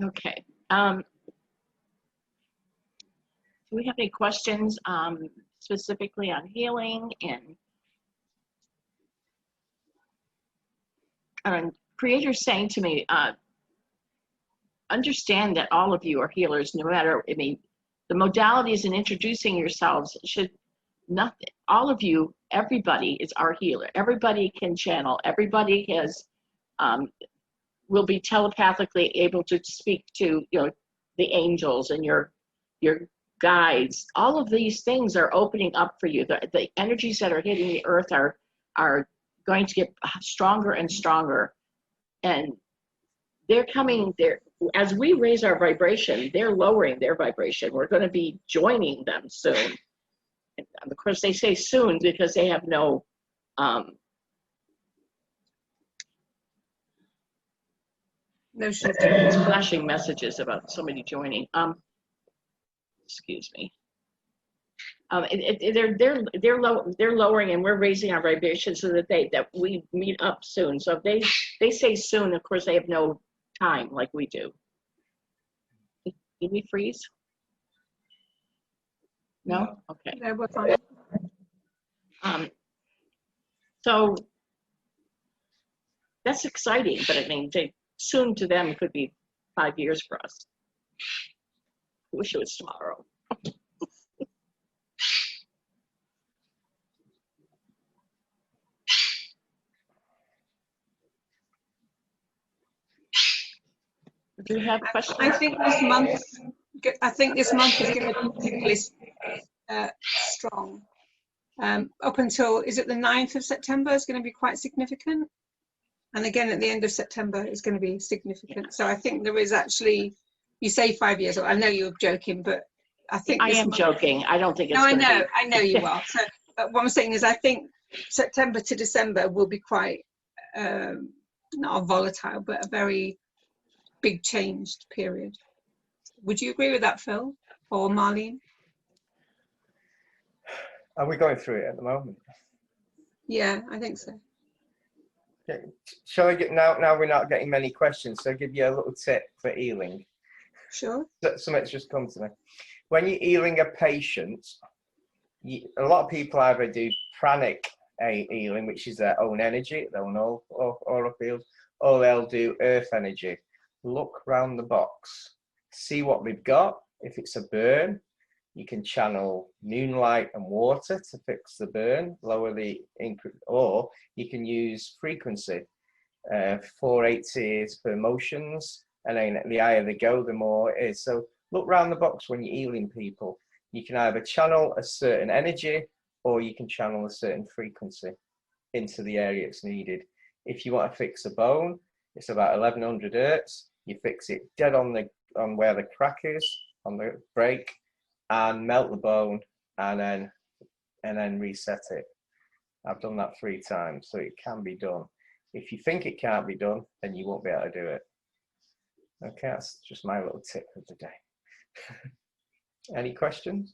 Okay. Do we have any questions specifically on healing and Creator's saying to me, understand that all of you are healers, no matter, I mean, the modalities in introducing yourselves should nothing, all of you, everybody is our healer. Everybody can channel. Everybody has, will be telepathically able to speak to, the angels and your guides. All of these things are opening up for you. The energies that are hitting the earth are going to get stronger and stronger. And they're coming there. As we raise our vibration, they're lowering their vibration. We're going to be joining them soon. And of course, they say soon because they have no flashing messages about somebody joining. Excuse me. They're lowering, and we're raising our vibration so that we meet up soon. So if they say soon, of course they have no time like we do. Did we freeze? No? Okay. No, we're fine. So that's exciting, but I mean, soon to them could be 5 years for us. I wish it was tomorrow. Do you have questions? I think this month is going to be particularly strong. Up until, is it the 9th of September is going to be quite significant. And again, at the end of September is going to be significant. So I think there is actually, you say 5 years, I know you're joking, but I think I am joking. I don't think it's I know you are. So, but what I'm saying is I think September to December will be quite, not a volatile, but a very big changed period. Would you agree with that, Phil or Marlene? Are we going through it at the moment? Yeah, I think so. Okay. Shall I get now we're not getting many questions, so I'll give you a little tip for healing. Sure. Something's just come to me. When you're healing a patient, a lot of people either do pranic healing, which is their own energy, their own aura field, or they'll do earth energy. Look round the box, see what they've got. If it's a burn, you can channel moonlight and water to fix the burn, lower the or you can use frequency, 480 is for emotions, and then the higher they go, the more it is. So look round the box when you're healing people. You can either channel a certain energy or you can channel a certain frequency into the area it's needed. If you want to fix a bone, it's about 1100 hertz. You fix it dead on where the crack is, on the break, and melt the bone, and then reset it. I've done that 3 times, so it can be done. If you think it can't be done, then you won't be able to do it. Okay, that's just my little tip of the day. Any questions?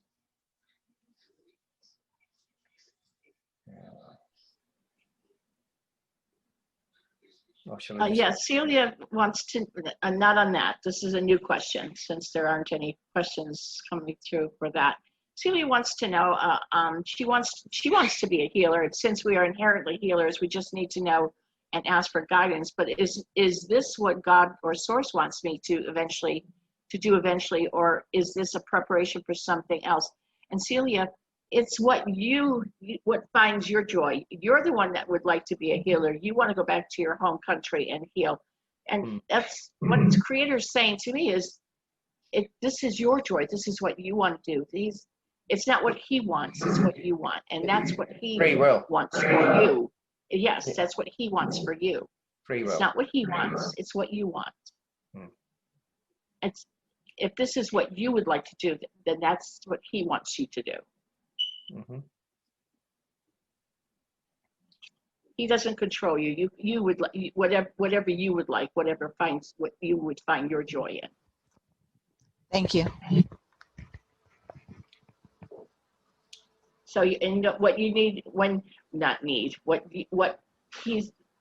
Or shall I just- Yeah, Celia wants to, not on that. This is a new question since there aren't any questions coming through for that. Celia wants to know, she wants to be a healer. And since we are inherently healers, we just need to know and ask for guidance. But is this what God or Source wants me to do eventually, or is this a preparation for something else? And Celia, it's what finds your joy. You're the one that would like to be a healer. You want to go back to your home country and heal. And that's what the Creator's saying to me is, this is your joy. This is what you want to do. It's not what He wants, it's what you want. And that's what He Free will. wants for you. Yes, that's what He wants for you. Free will. It's not what He wants, it's what you want. If this is what you would like to do, then that's what He wants you to do. He doesn't control you. You would whatever you would like, what you would find your joy in. Thank you. So what you need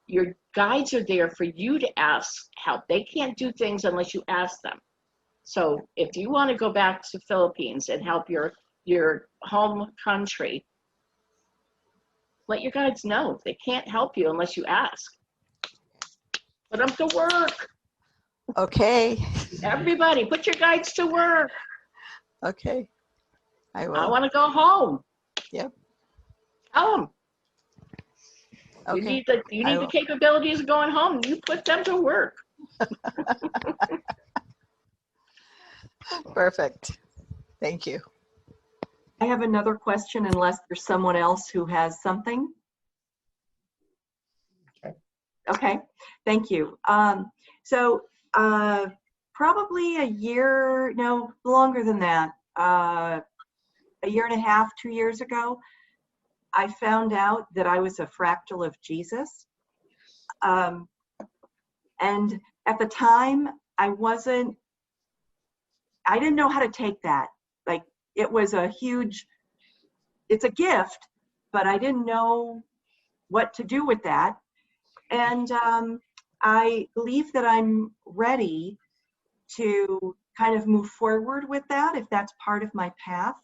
your guides are there for you to ask help. They can't do things unless you ask them. So if you want to go back to Philippines and help your home country, let your guides know. They can't help you unless you ask. Put them to work. Okay. Everybody, put your guides to work. Okay. I will. I want to go home. Yep. Tell them. Okay. You need the capabilities of going home. You put them to work. Perfect. Thank you. I have another question unless there's someone else who has something. Okay, thank you. Probably a year, no, longer than that, a year and a half, 2 years ago, I found out that I was a fractal of Jesus. And at the time, I didn't know how to take that. Like, it was it's a gift, but I didn't know what to do with that. And I believe that I'm ready to kind of move forward with that, if that's part of my path.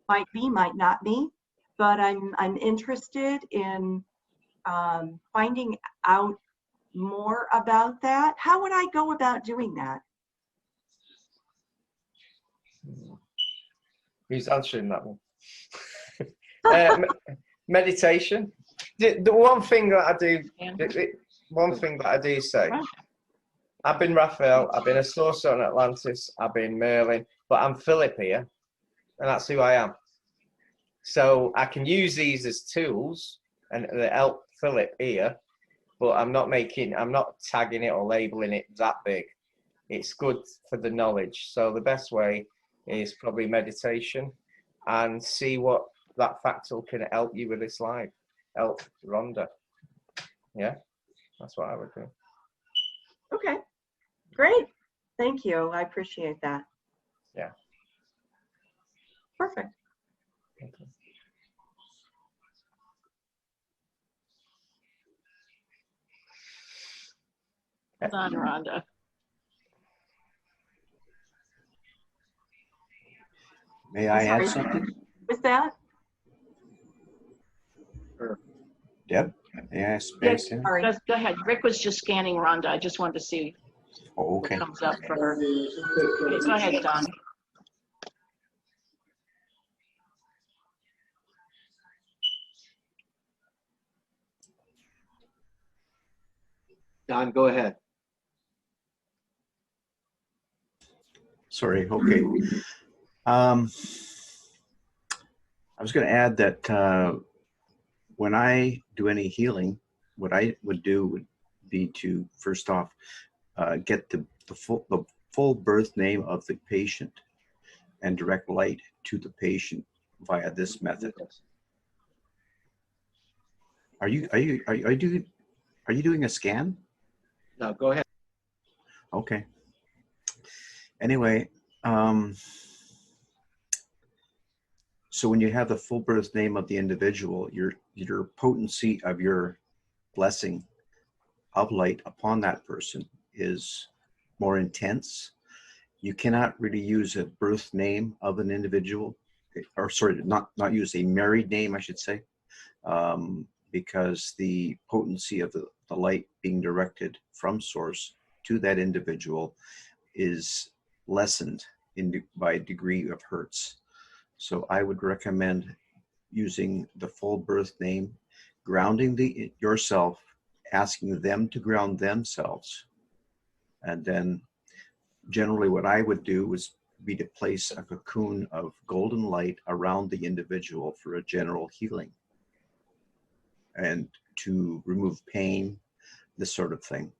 Might be, might not be, but I'm interested in finding out more about that. How would I go about doing that? Who's answering that one? Meditation. The one thing that I do, say, I've been Raphael, I've been a Source on Atlantis, I've been Merlin, but I'm Phillip here, and that's who I am. So I can use these as tools and they help Phillip here, but I'm not tagging it or labeling it that big. It's good for the knowledge. So the best way is probably meditation and see what that fractal can help you with this life. Help Rhonda. Yeah, that's what I would do. Okay, great. Thank you. I appreciate that. Yeah. Perfect. Okay. Hold on, Rhonda. May I add something? With that? Deb, may I ask? Yes, go ahead. Rick was just scanning Rhonda. I just wanted to see okay. what comes up for her. Okay, go ahead, Don. Don, go ahead. Sorry, okay. I was going to add that when I do any healing, what I would do would be to first off get the full birth name of the patient and direct light to the patient via this method. Are you Are you doing a scan? No, go ahead. Okay. Anyway, so when you have the full birth name of the individual, your potency of your blessing of light upon that person is more intense. You cannot really use a birth name of an individual, or sorry, not use a married name, I should say, because the potency of the light being directed from source to that individual is lessened by a degree of hertz. So I would recommend using the full birth name, grounding yourself, asking them to ground themselves. And then generally what I would do was be to place a cocoon of golden light around the individual for a general healing and to remove pain, this sort of thing.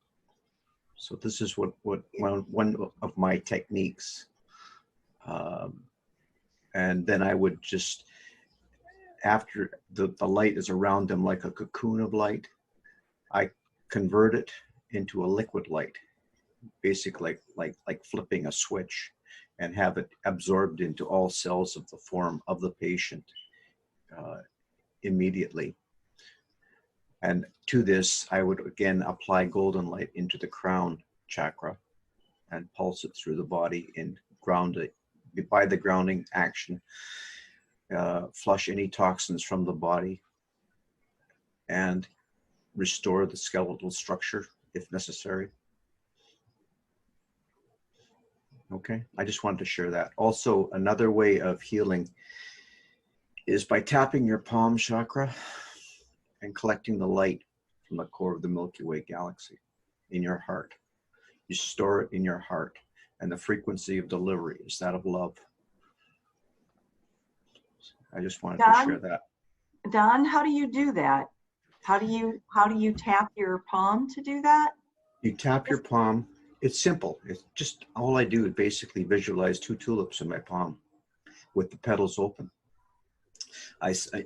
So this is what one of my techniques. And then I would just, after the light is around them like a cocoon of light, I convert it into a liquid light, basically like flipping a switch, and have it absorbed into all cells of the form of the patient immediately. And to this, I would again apply golden light into the crown chakra and pulse it through the body and ground it. By the grounding action, flush any toxins from the body and restore the skeletal structure if necessary. Okay, I just wanted to share that. Also, another way of healing is by tapping your palm chakra and collecting the light from the core of the Milky Way galaxy in your heart. You store it in your heart, and the frequency of delivery is that of love. I just wanted to share that. Don, how do you do that? How do you tap your palm to do that? You tap your palm. It's simple. It's just, all I do is basically visualize 2 tulips in my palm with the petals open.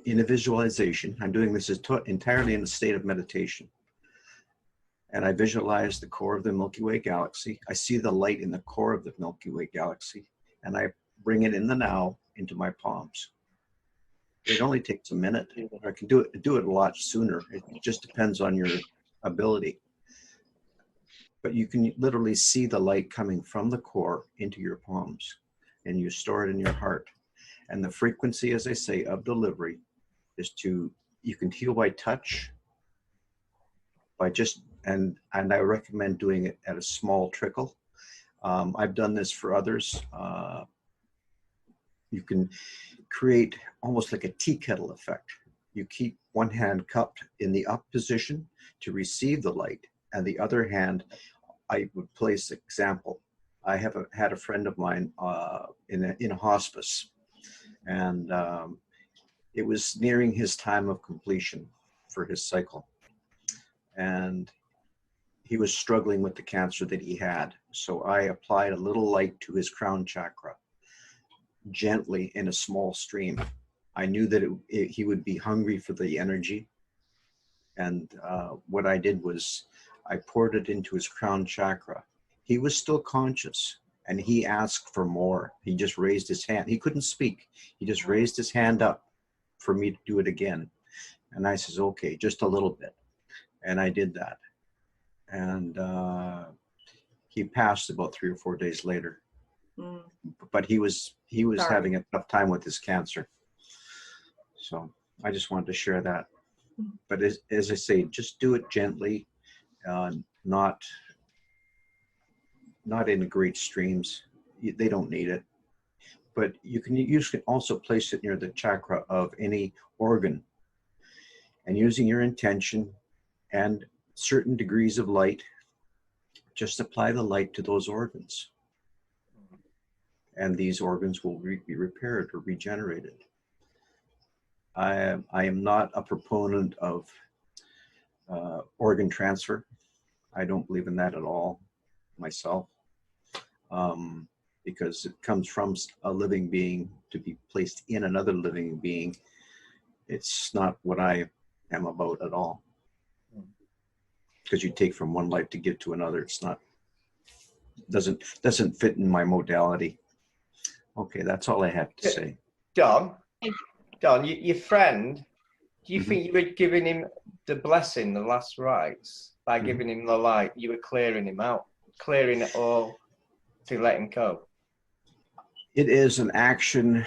In a visualization, I'm doing this entirely in a state of meditation. And I visualize the core of the Milky Way galaxy. I see the light in the core of the Milky Way galaxy, and I bring it in the now into my palms. It only takes a minute. I can do it a lot sooner. It just depends on your ability. But you can literally see the light coming from the core into your palms, and you store it in your heart. And the frequency, as I say, of delivery is you can heal by touch, by just, and I recommend doing it at a small trickle. I've done this for others. You can create almost like a tea kettle effect. You keep one hand cupped in the up position to receive the light, and the other hand, I would place example. I had a friend of mine in a hospice, and it was nearing his time of completion for his cycle, and he was struggling with the cancer that he had. So I applied a little light to his crown chakra, gently in a small stream. I knew that he would be hungry for the energy, and what I did was I poured it into his crown chakra. He was still conscious, and he asked for more. He just raised his hand. He couldn't speak. He just raised his hand up for me to do it again. And I says, okay, just a little bit. And I did that. And he passed about 3 or 4 days later. But he was having a tough time with his cancer. So I just wanted to share that. But as I say, just do it gently, not in great streams. They don't need it. But you can also place it near the chakra of any organ. And using your intention and certain degrees of light, just apply the light to those organs. And these organs will be repaired or regenerated. I am not a proponent of organ transfer. I don't believe in that at all myself, because it comes from a living being to be placed in another living being. It's not what I am about at all. because you take from one life to give to another. It's not, doesn't fit in my modality. Okay, that's all I have to say. Don, your friend, do you think you were giving him the blessing, the last rites, by giving him the light? You were clearing him out, clearing it all to let him go. It is an action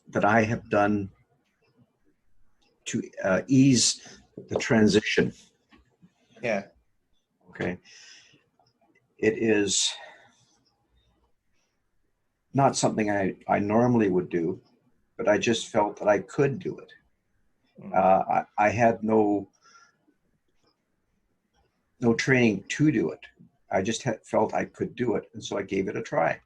that I have done to ease the transition. Yeah. Okay. It is not something I normally would do, but I just felt that I could do it. I had no training to do it. I just felt I could do it, and so I gave it a try.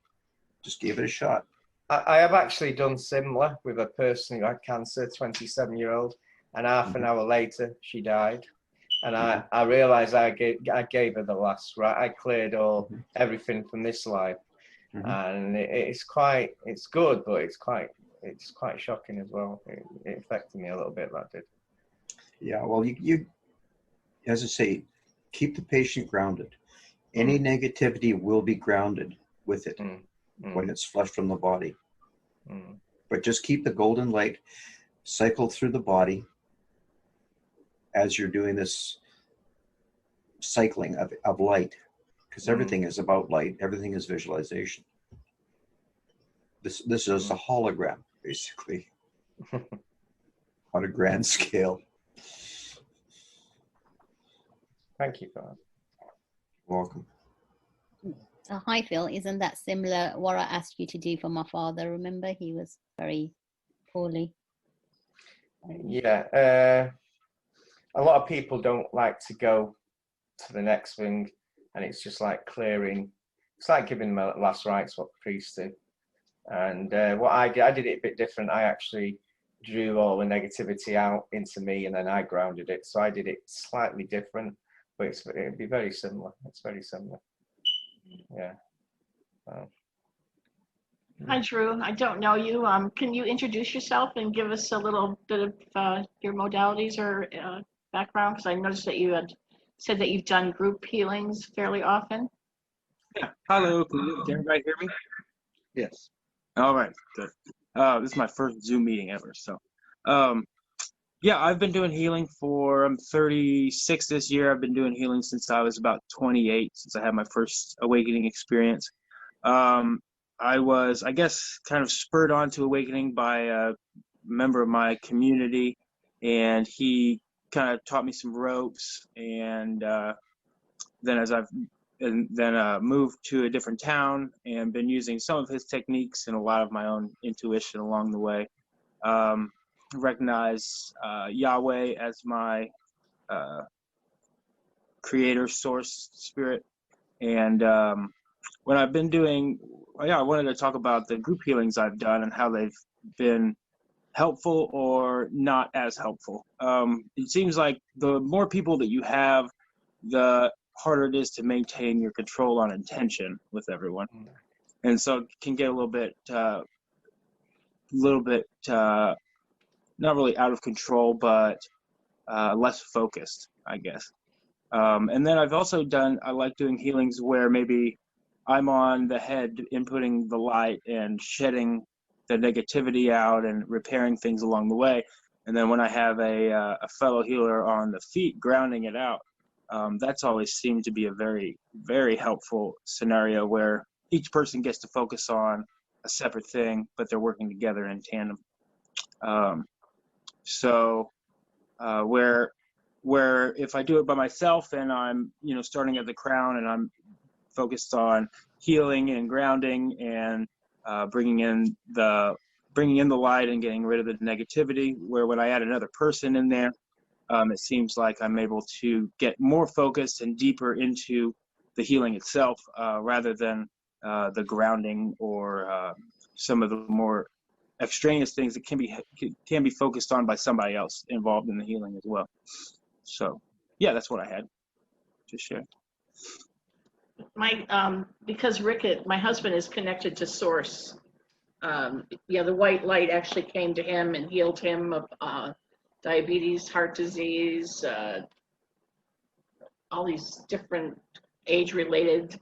Just gave it a shot. I have actually done similar with a person who had cancer, 27-year-old, and half an hour later she died. And I realized I gave her the last right. I cleared everything from this life, and it's good, but it's quite shocking as well. It affected me a little bit, that did. Yeah, well, you as I say, keep the patient grounded. Any negativity will be grounded with it when it's flushed from the body. But just keep the golden light cycle through the body as you're doing this cycling of light, because everything is about light. Everything is visualization. This is a hologram, basically, on a grand scale. Thank you for that. Welcome. So hi Phil, isn't that similar what I asked you to do for my father? Remember, he was very poorly. Yeah, a lot of people don't like to go to the next thing, and it's just like clearing. It's like giving them last rites, what priests do. And what I did it a bit different. I actually drew all the negativity out into me, and then I grounded it. So I did it slightly different, but it'd be very similar. It's very similar. Yeah. Hi, Drew. I don't know you. Can you introduce yourself and give us a little bit of your modalities or background? Because I noticed that you had said that you've done group healings fairly often. Yeah. Hello. Can everybody hear me? Yes. All right. Good. This is my first Zoom meeting ever. So, yeah, I've been doing healing I'm 36 this year. I've been doing healing since I was about 28, since I had my first awakening experience. I was, I guess, kind of spurred on to awakening by a member of my community, and he kind of taught me some ropes, and then moved to a different town and been using some of his techniques and a lot of my own intuition along the way. Recognize Yahweh as my creator, source, spirit, and when I've been doing, I wanted to talk about the group healings I've done and how they've been helpful or not as helpful. It seems like the more people that you have, the harder it is to maintain your control on intention with everyone. And so it can get a little bit not really out of control, but less focused, I guess. And then I've also I like doing healings where maybe I'm on the head inputting the light and shedding the negativity out and repairing things along the way. And then when I have a fellow healer on the feet grounding it out, that's always seemed to be a very, very helpful scenario where each person gets to focus on a separate thing, but they're working together in tandem. Where if I do it by myself and I'm, starting at the crown and I'm focused on healing and grounding and bringing in the light and getting rid of the negativity, where when I add another person in there, it seems like I'm able to get more focused and deeper into the healing itself, rather than the grounding or some of the more extraneous things that can be focused on by somebody else involved in the healing as well. So yeah, that's what I had to share. Because Rick, my husband, is connected to Source. The white light actually came to him and healed him of diabetes, heart disease, all these different age-related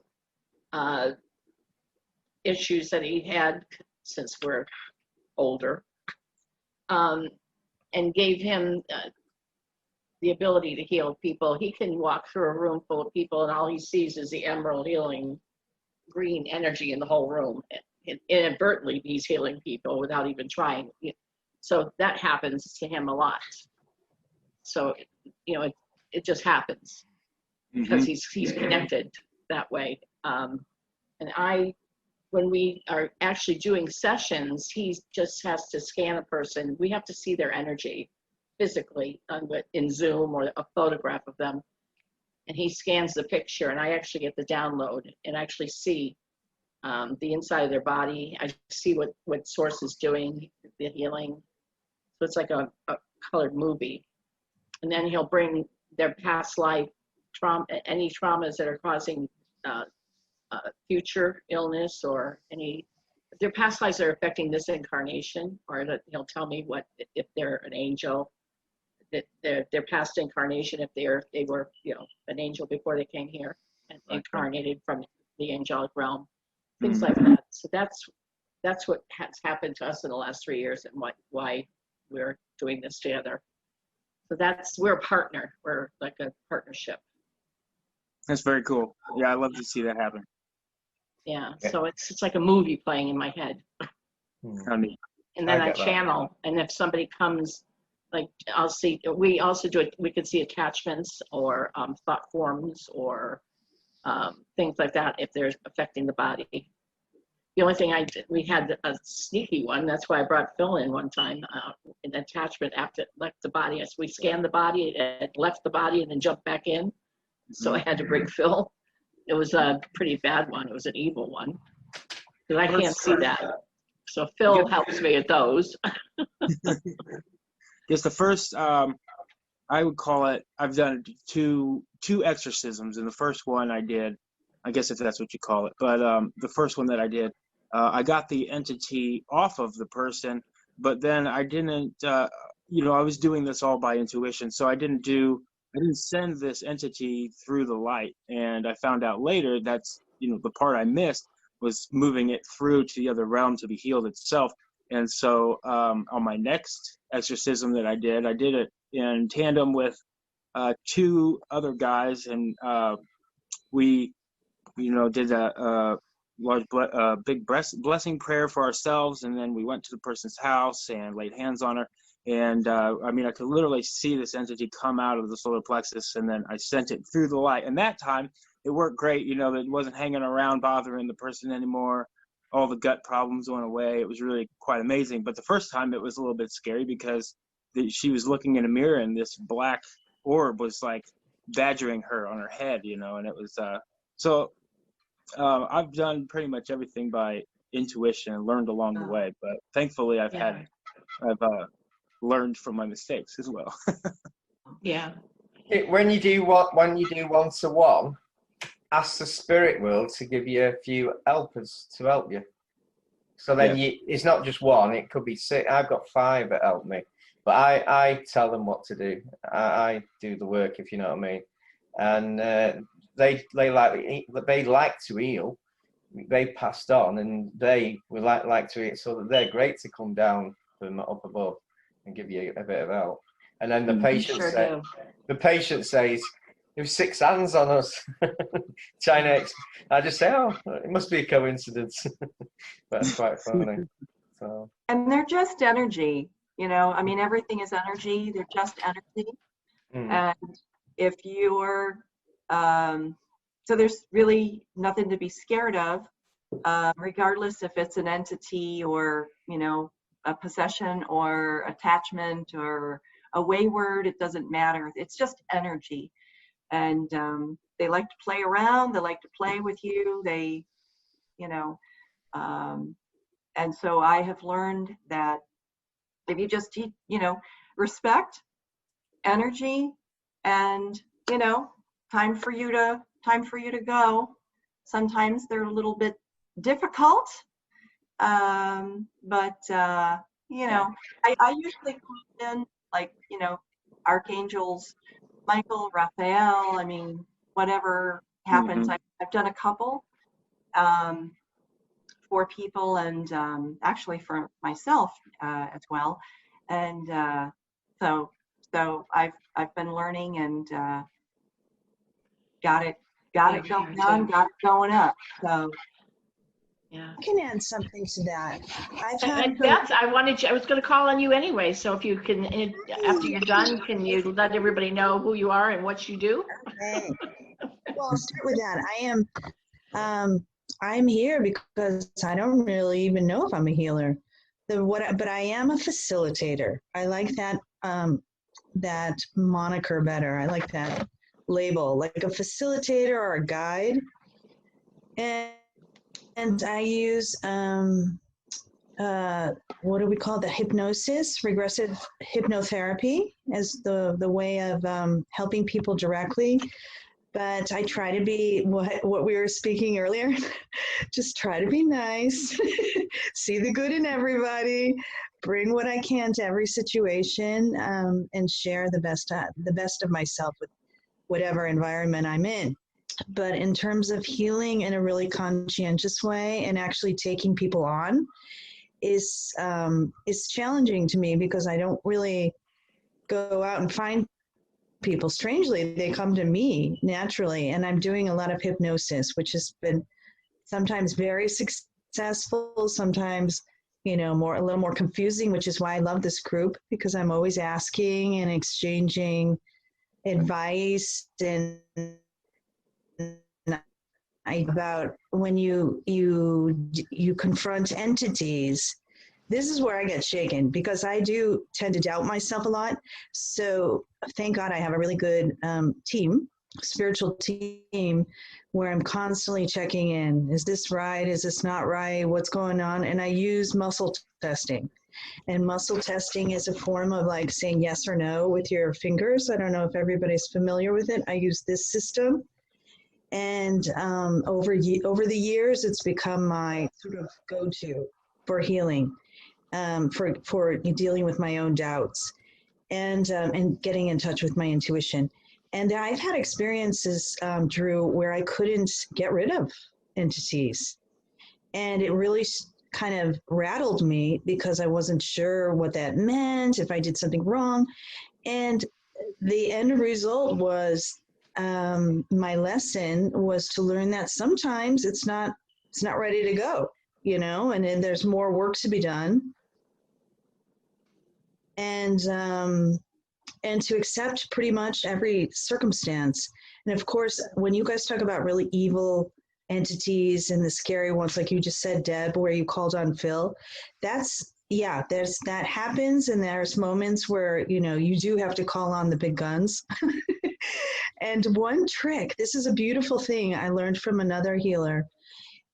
issues that he had since we're older, and gave him the ability to heal people. He can walk through a room full of people and all he sees is the emerald healing green energy in the whole room. And inadvertently, he's healing people without even trying. So that happens to him a lot. So, you know, it just happens because he's connected that way. And when we are actually doing sessions, he just has to scan a person. We have to see their energy physically in Zoom or a photograph of them. And he scans the picture and I actually get the download and actually see the inside of their body. I see what source is doing the healing. So it's like a colored movie. And then he'll bring their past life trauma, any traumas that are causing future illness or their past lives are affecting this incarnation, or he'll tell me if they're an angel, that their past incarnation, if they were, you know, an angel before they came here and incarnated from the angelic realm, things like that. So that's what has happened to us in the last 3 years and why we're doing this together. So we're a partner. We're like a partnership. That's very cool. Yeah, I love to see that happen. Yeah. So it's like a movie playing in my head. How neat. And then I get that. channel, and if somebody comes, like I'll see, we also do it, we can see attachments or thought forms or things like that if they're affecting the body. The only thing we had a sneaky one, that's why I brought Phil in one time, an attachment after it left the body. As we scanned the body, it left the body and then jumped back in. So I had to bring Phil. It was a pretty bad one. It was an evil one. Because I can't see that. So Phil helps me with those. Yes, the first, I would call it, I've done two exorcisms. And the first one I did, I guess if that's what you call it, but the first one that I did, I got the entity off of the person, but then I didn't, you know, I was doing this all by intuition. So I didn't send this entity through the light. And I found out later that's, you know, the part I missed was moving it through to the other realm to be healed itself. And so on my next exorcism that I did it in tandem with 2 other guys. And we, you know, did a large, big blessing prayer for ourselves. And then we went to the person's house and laid hands on her. And I mean, I could literally see this entity come out of the solar plexus, and then I sent it through the light. And that time, it worked great. You know, it wasn't hanging around bothering the person anymore. All the gut problems went away. It was really quite amazing. But the first time, it was a little bit scary because she was looking in a mirror, and this black orb was like badgering her on her head, you know. And it was so I've done pretty much everything by intuition and learned along the way. But thankfully, I've learned from my mistakes as well. Yeah. When you do one-to-one, ask the spirit world to give you a few helpers to help you. So then it's not just one, it could be 6. I've got 5 that help me. But I tell them what to do. I do the work, if you know what I mean. And they like to heal. They passed on, and they would like to heal, so that they're great to come down from up above and give you a bit of help. And then the patient says, "There's 6 hands on us." I just say, "Oh, it must be a coincidence." But it's quite funny. So. And they're just energy, you know. I mean, everything is energy. They're just energy. And if you're, so there's really nothing to be scared of, regardless if it's an entity or, you know, a possession or attachment or a wayward. It doesn't matter. It's just energy. And they like to play around. They like to play with you. They, you know, and so I have learned that if you just, you know, respect energy and, you know, time for you to go. Sometimes they're a little bit difficult, but you know, I usually come in like, archangels, Michael, Raphael, I mean, whatever happens. I've done a couple for people, and actually for myself as well. And so I've been learning and got it going on, got it going up. So yeah, I can add something to that. I've had and that's, I was going to call on you anyway. So if you can, after you're done, can you let everybody know who you are and what you do? Okay. Well, I'll start with that. I'm here because I don't really even know if I'm a healer. But I am a facilitator. I like that that moniker better. I like that label, like a facilitator or a guide. And I use what do we call the hypnosis, regressive hypnotherapy, as the way of helping people directly. But I try to be what we were speaking earlier. Just try to be nice, see the good in everybody, bring what I can to every situation, and share the best of myself with whatever environment I'm in. But in terms of healing in a really conscientious way and actually taking people on is challenging to me, because I don't really go out and find people. Strangely, they come to me naturally, and I'm doing a lot of hypnosis, which has been sometimes very successful, sometimes a little more confusing, which is why I love this group, because I'm always asking and exchanging advice and about when you confront entities. This is where I get shaken, because I do tend to doubt myself a lot. So thank God I have a really good spiritual team, where I'm constantly checking in. Is this right? Is this not right? What's going on? And I use muscle testing. And muscle testing is a form of like saying yes or no with your fingers. I don't know if everybody's familiar with it. I use this system. And over the years, it's become my sort of go-to for healing, for dealing with my own doubts, and getting in touch with my intuition. And I've had experiences, Drew, where I couldn't get rid of entities. And it really kind of rattled me, because I wasn't sure what that meant, if I did something wrong. And the end result was, my lesson was to learn that sometimes it's not ready to go, and then there's more work to be done. And to accept pretty much every circumstance. And of course, when you guys talk about really evil entities and the scary ones, like you just said, Deb, where you called on Phil, that happens. And there's moments where, you do have to call on the big guns. And one trick, this is a beautiful thing I learned from another healer,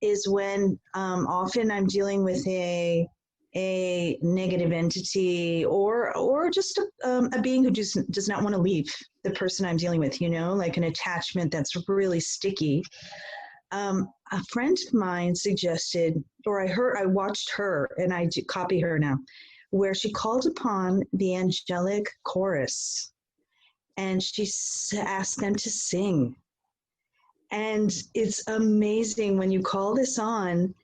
is when often I'm dealing with a negative entity or just a being who does not want to leave the person I'm dealing with, like an attachment that's really sticky. A friend of mine suggested, or I watched her, and I copy her now, where she called upon the angelic chorus, and she asked them to sing. And it's amazing when you call this on.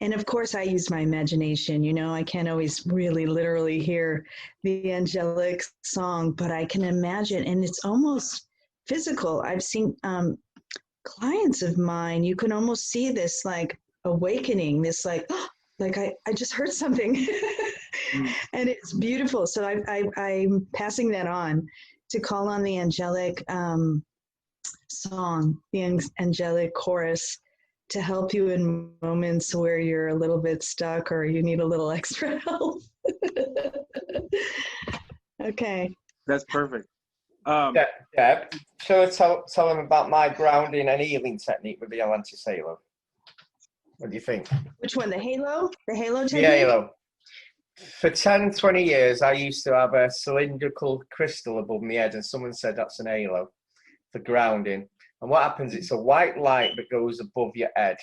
And of course, I use my imagination. I can't always really literally hear the angelic song, but I can imagine, and it's almost physical. I've seen clients of mine, you can almost see this like awakening, this like, oh, like I just heard something. And it's beautiful. So I'm passing that on, to call on the angelic song, the angelic chorus, to help you in moments where you're a little bit stuck or you need a little extra help. Okay. That's perfect. Deb, shall I tell them about my grounding and healing technique with the Atlantis Halo? What do you think? Which one? The Halo? The Halo technique? The Halo. For 10, 20 years, I used to have a cylindrical crystal above my head, and someone said that's an halo for grounding. And what happens, it's a white light that goes above your head.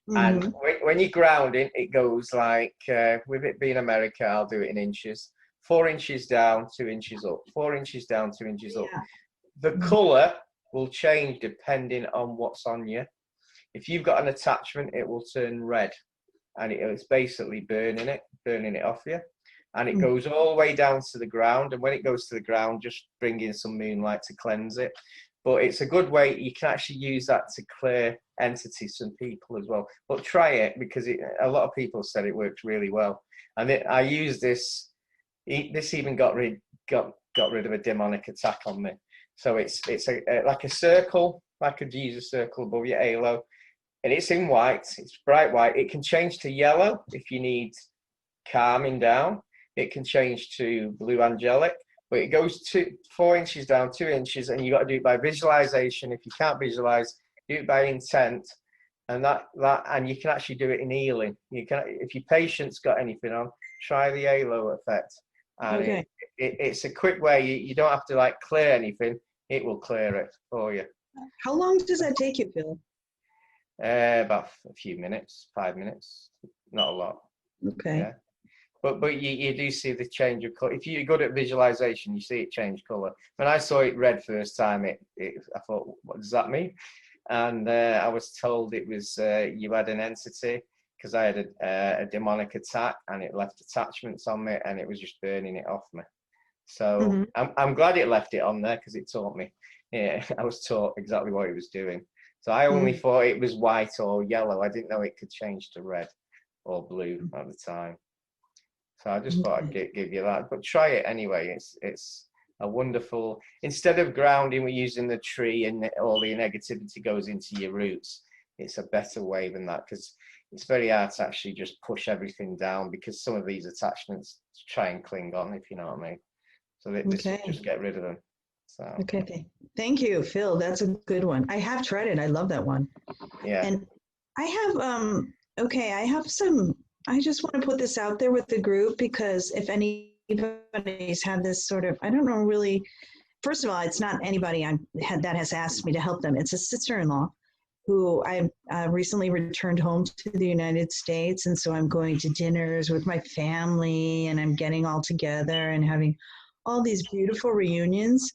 And when you're grounding, it goes like, with it being America, I'll do it in inches. 4 inches down, 2 inches up, 4 inches down, 2 inches up. Yeah. The color will change depending on what's on you. If you've got an attachment, it will turn red, and it's basically burning it off you. And it goes all the way down to the ground. And when it goes to the ground, just bring in some moonlight to cleanse it. But it's a good way. You can actually use that to clear entities from people as well. But try it, because a lot of people said it works really well. And I use this. This even got rid of a demonic attack on me. So it's like a circle, like a Jesus circle above your halo, and it's in white. It's bright white. It can change to yellow if you need calming down. It can change to blue angelic, but it goes to 4 inches down, 2 inches, and you got to do it by visualization. If you can't visualize, do it by intent, and and you can actually do it in healing. You can, if your patient's got anything on, try the halo effect. And Okay. it's a quick way. You don't have to like clear anything. It will clear it for you. How long does that take you, Phil? About a few minutes, 5 minutes, not a lot. Okay. Yeah. But you do see the change of color. If you're good at visualization, you see it change color. When I saw it red first time, I thought, what does that mean? And I was told it was you had an entity, because I had a demonic attack, and it left attachments on me, and it was just burning it off me. So I'm glad it left it on there, because it taught me. Yeah, I was taught exactly what it was doing. So I only thought it was white or yellow. I didn't know it could change to red or blue at the time. So I just thought I'd give you that. But try it anyway. It's a wonderful. Instead of grounding, we're using the tree, and all the negativity goes into your roots. It's a better way than that, because it's very hard to actually just push everything down, because some of these attachments try and cling on, if you know what I mean. So this will just get rid of them. So Okay. Thank you, Phil. That's a good one. I have tried it. I love that one. yeah. And I have I have some. I just want to put this out there with the group, because if anybody's had this sort of, I don't know really. First of all, it's not anybody that has asked me to help them. It's a sister-in-law who I recently returned home to the United States, and so I'm going to dinners with my family, and I'm getting all together and having all these beautiful reunions.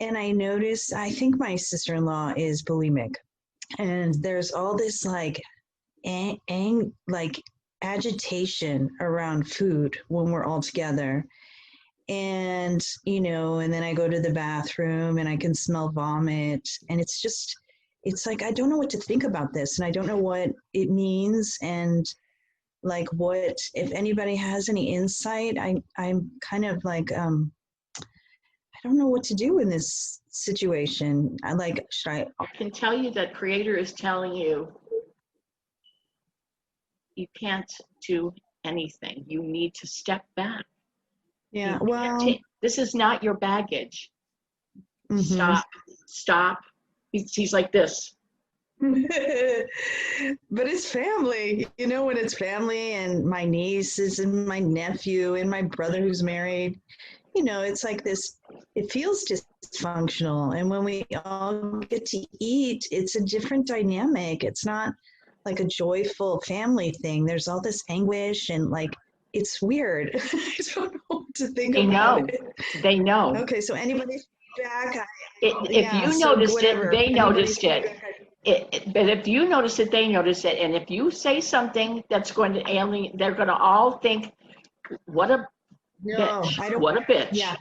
And I noticed, I think my sister-in-law is bulimic, and there's all this like agitation around food when we're all together. And, and then I go to the bathroom and I can smell vomit, and it's like, I don't know what to think about this, and I don't know what it means. And like, what, if anybody has any insight, I'm kind of like, I don't know what to do in this situation. I can tell you that Creator is telling you you can't do anything. You need to step back. Yeah, well, this is not your baggage. Stop. He's like this. But it's family, when it's family, and my nieces and my nephew and my brother who's married, it's like this, it feels dysfunctional. And when we all get to eat, it's a different dynamic. It's not like a joyful family thing. There's all this anguish, and like, it's weird. I don't know what to think about it. They know. Okay, so anybody back? If you noticed it, they noticed it. But if you notice it, they notice it. And if you say something that's going to alienate, they're going to all think, what a bitch. What a bitch. Yeah.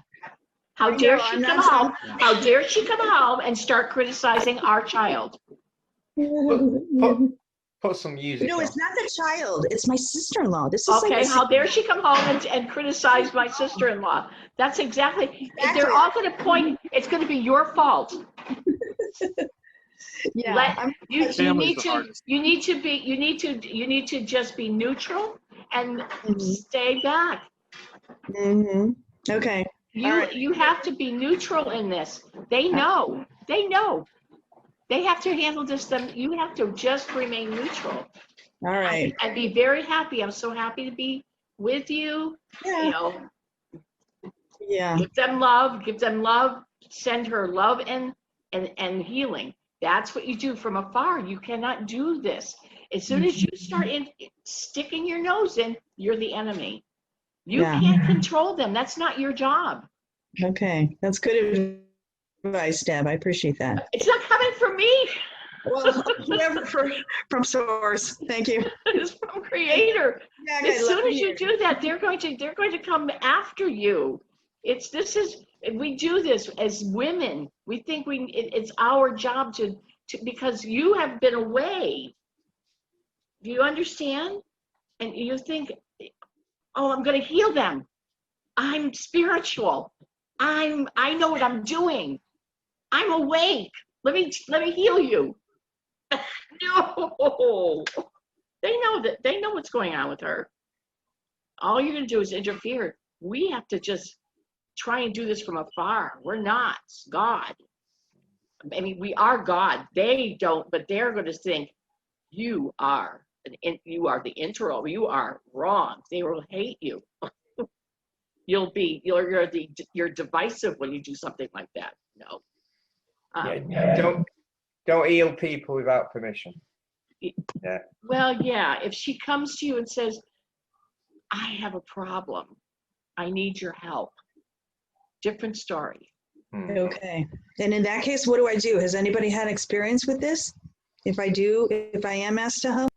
How dare she come home? How dare she come home and start criticizing our child? Put some music No, on. it's not the child. It's my sister-in-law. This is okay. Like how dare she come home and criticize my sister-in-law? That's exactly. They're all going to point. It's going to be your fault. Yeah. You need to just be neutral and stay back. Okay. You have to be neutral in this. They know. They have to handle this. You have to just remain neutral. All right. And be very happy. I'm so happy to be with you. Yeah. Yeah. Give them love. Send her love and healing. That's what you do from afar. You cannot do this. As soon as you start sticking your nose in, you're the enemy. You Yeah. can't control them. That's not your job. Okay, that's good advice, Deb. I appreciate that. It's not coming from me. Well, whoever from source. Thank you. It's from Creator. Yeah, As I love soon as you you. do that, they're going to come after you. We do this as women. We think it's our job to because you have been away. Do you understand? And you think, oh, I'm going to heal them. I'm spiritual. I know what I'm doing. I'm awake. Let me heal you. No. They know what's going on with her. All you're going to do is interfere. We have to just try and do this from afar. We're not God. I mean, we are God. They don't, but they're going to think you are the intro. You are wrong. They will hate you. You're divisive when you do something like that. No. Don't heal people without permission. Yeah. Well, yeah. If she comes to you and says, I have a problem, I need your help. Different story. Okay. And in that case, what do I do? Has anybody had experience with this? If I am asked to help?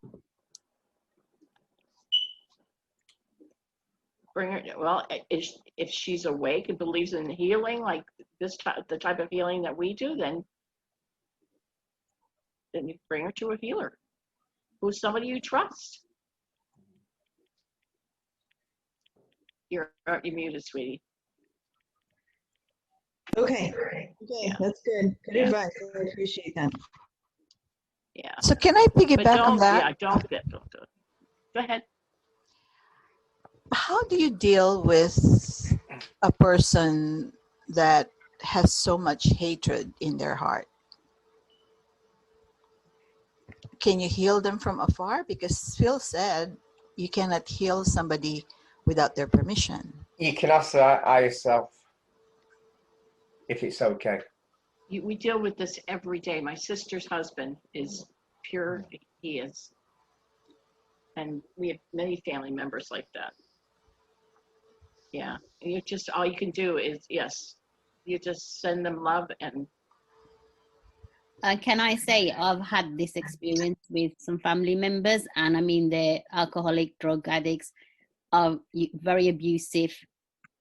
Bring her. Well, if she's awake and believes in healing, like the type of healing that we do, then you bring her to a healer, who's somebody you trust. You're muted, sweetie. Okay. Okay, that's good. Good advice. I appreciate that. Yeah. So can I piggyback on that? Yeah, don't do it. Go ahead. How do you deal with a person that has so much hatred in their heart? Can you heal them from afar? Because Phil said you cannot heal somebody without their permission. You can ask that yourself, if it's okay. We deal with this every day. My sister's husband is pure. He is. And we have many family members like that. Yeah. And all you can do is, yes, you just send them love and. Can I say I've had this experience with some family members, and I mean they're alcoholic, drug addicts, are very abusive,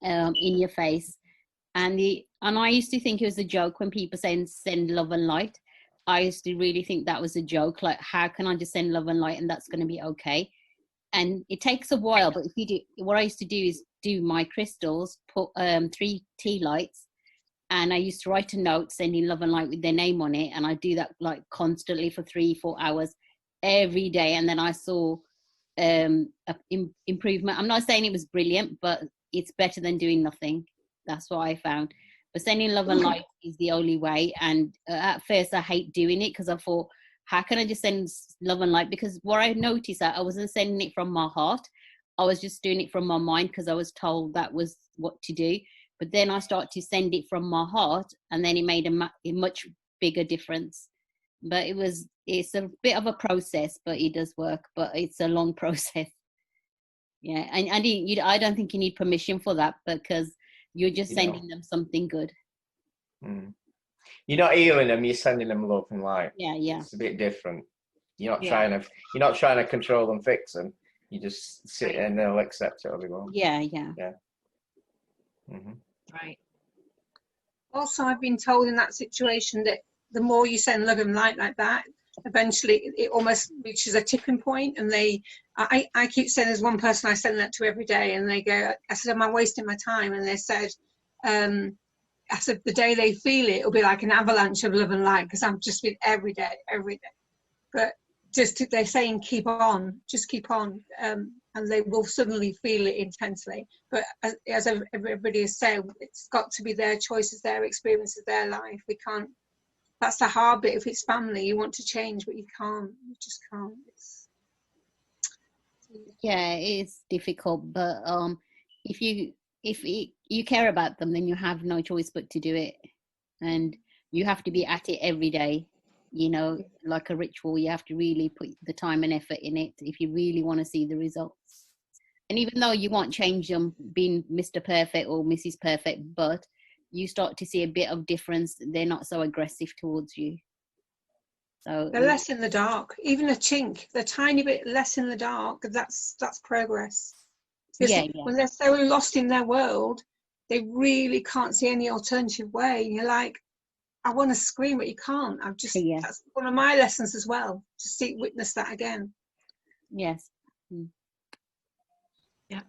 in your face, and I used to think it was a joke when people send love and light. I used to really think that was a joke. Like, how can I just send love and light and that's going to be okay? And it takes a while, but if you do, what I used to do is do my crystals, put 3 tea lights. And I used to write a note sending love and light with their name on it. And I do that like constantly for 3-4 hours every day. And then I saw improvement. I'm not saying it was brilliant, but it's better than doing nothing. That's what I found. But sending love and light is the only way. And at first I hate doing it because I thought, how can I just send love and light? Because what I noticed that I wasn't sending it from my heart. I was just doing it from my mind because I was told that was what to do. But then I started to send it from my heart, and then it made a much bigger difference. But it's a bit of a process, but it does work. But it's a long process. Yeah, and I don't think you need permission for that because you're just sending them something good. You're not healing them; you're sending them love and light. Yeah, yeah. It's a bit different. You're not trying to control them, fix them. You just sit and they'll accept it. Everyone. Yeah, yeah. Yeah. Right. Also, I've been told in that situation that the more you send love and light like that, eventually it almost reaches a tipping point. And I keep saying, there's one person I send that to every day, and they go, I said, am I wasting my time? And they said, I said, the day they feel it, it'll be like an avalanche of love and light, because I've just been every day. But they're saying, keep on, just keep on. And they will suddenly feel it intensely. But as everybody has said, it's got to be their choices, their experiences, their life. We can't, that's the hard bit. If it's family, you want to change, but you can't, you just can't. Yeah, it's difficult, but if you care about them, then you have no choice but to do it. And you have to be at it every day, like a ritual. You have to really put the time and effort in it if you really want to see the results. And even though you won't change them being Mr. Perfect or Mrs. Perfect, but you start to see a bit of difference. They're not so aggressive towards you. So They're less in the dark. Even a chink, they're tiny bit less in the dark. That's progress. Because yeah. when they're so lost in their world, they really can't see any alternative way. And you're like, I want to scream, but you can't. That's one of my lessons as well, to witness that again. Yes. Yeah.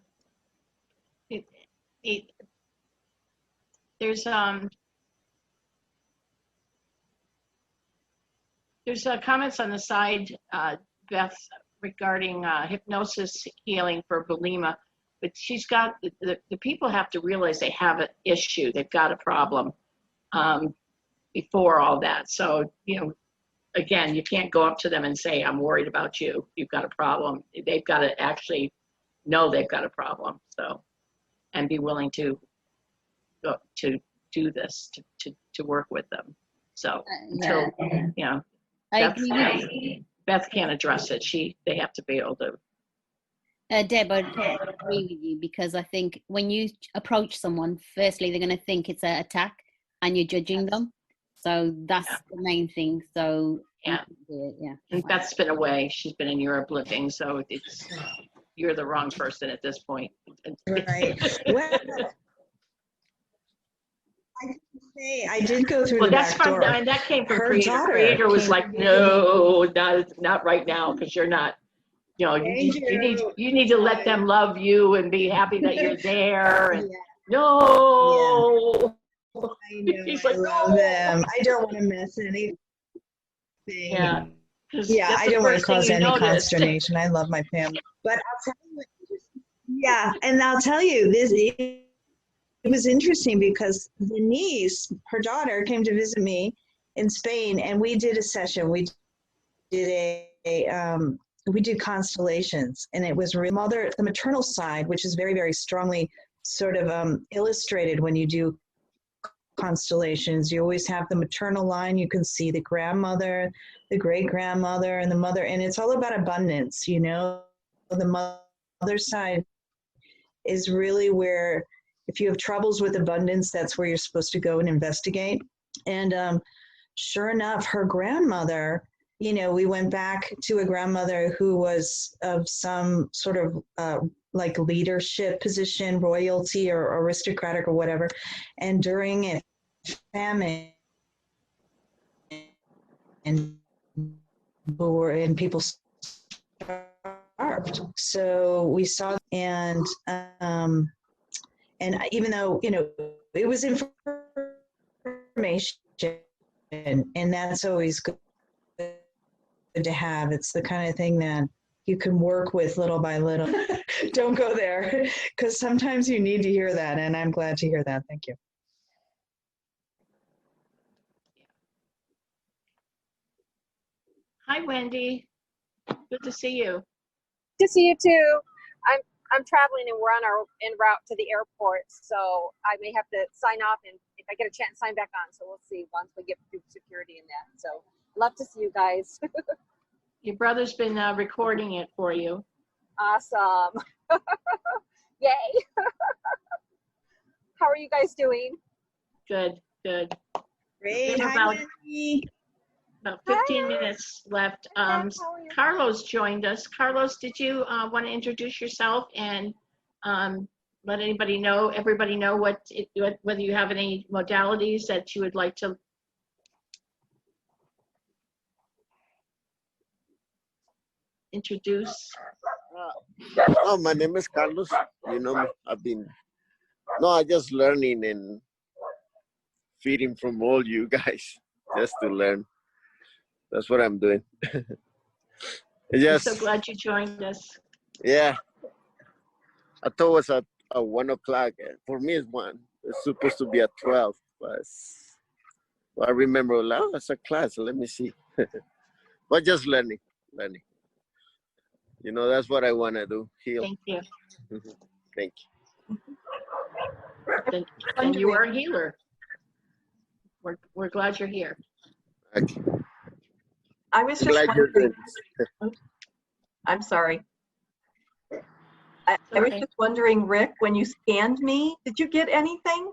There's comments on the side, Beth, regarding hypnosis healing for bulimia, but she's got the people have to realize they have an issue, they've got a problem before all that. So, you know, again, you can't go up to them and say, I'm worried about you, you've got a problem. They've got to actually know they've got a problem, so, and be willing to do this, to work with them. So until, you know, Beth can't address it. They have to be able to. Deb, I totally agree with you, because I think when you approach someone, firstly, they're going to think it's an attack and you're judging them. So that's the main thing. So yeah. And Beth's been away. She's been in Europe living. So you're the wrong person at this point. Right. Well, I did go through the back door. And that came from Her Creator. daughter Creator was came like, no, not right now, because you're not. You know, you need to let them love you and be happy that you're there. And no. I know. He's like, I love them. I don't want to miss anything. Yeah. Yeah, I don't want to cause any consternation. I love my family. But I'll tell you and I'll tell you this. It was interesting because the niece, her daughter, came to visit me in Spain, and we did a session. We did we did constellations, and it was the maternal side, which is very, very strongly sort of illustrated when you do constellations. You always have the maternal line. You can see the grandmother, the great grandmother, and the mother, and it's all about abundance. You know, the mother side is really where, if you have troubles with abundance, that's where you're supposed to go and investigate. And sure enough, her grandmother, you know, we went back to a grandmother who was of some sort of like leadership position, royalty or aristocratic or whatever. And during a famine, and people starved. So we saw, and even though, you know, it was information, and that's always good to have. It's the kind of thing that you can work with little by little. Don't go there, because sometimes you need to hear that, and I'm glad to hear that. Thank you. Hi, Wendy. Good to see you. Good to see you too. I'm traveling, and we're en route to the airport, so I may have to sign off, and if I get a chance, sign back on. So we'll see once we get through security and that. So love to see you guys. Your brother's been recording it for you. Awesome. Yay. How are you guys doing? Good. Great. About 15 minutes left. Carlos joined us. Carlos, did you want to introduce yourself and let everybody know whether you have any modalities that you would like to? Introduce. Oh, my name is Carlos. You know, I'm just learning and feeding from all you guys just to learn. That's what I'm doing. I'm so glad you joined us. Yeah. I thought it was at 1 o'clock. For me, it's 1. It's supposed to be at 12. But I remember, oh, it's a class. Let me see. But just learning. You know, that's what I want to do, heal. Thank you. Thank you. And you are a healer. We're glad you're here. Okay. I was just wondering. I'm sorry. I was just wondering, Rick, when you scanned me, did you get anything?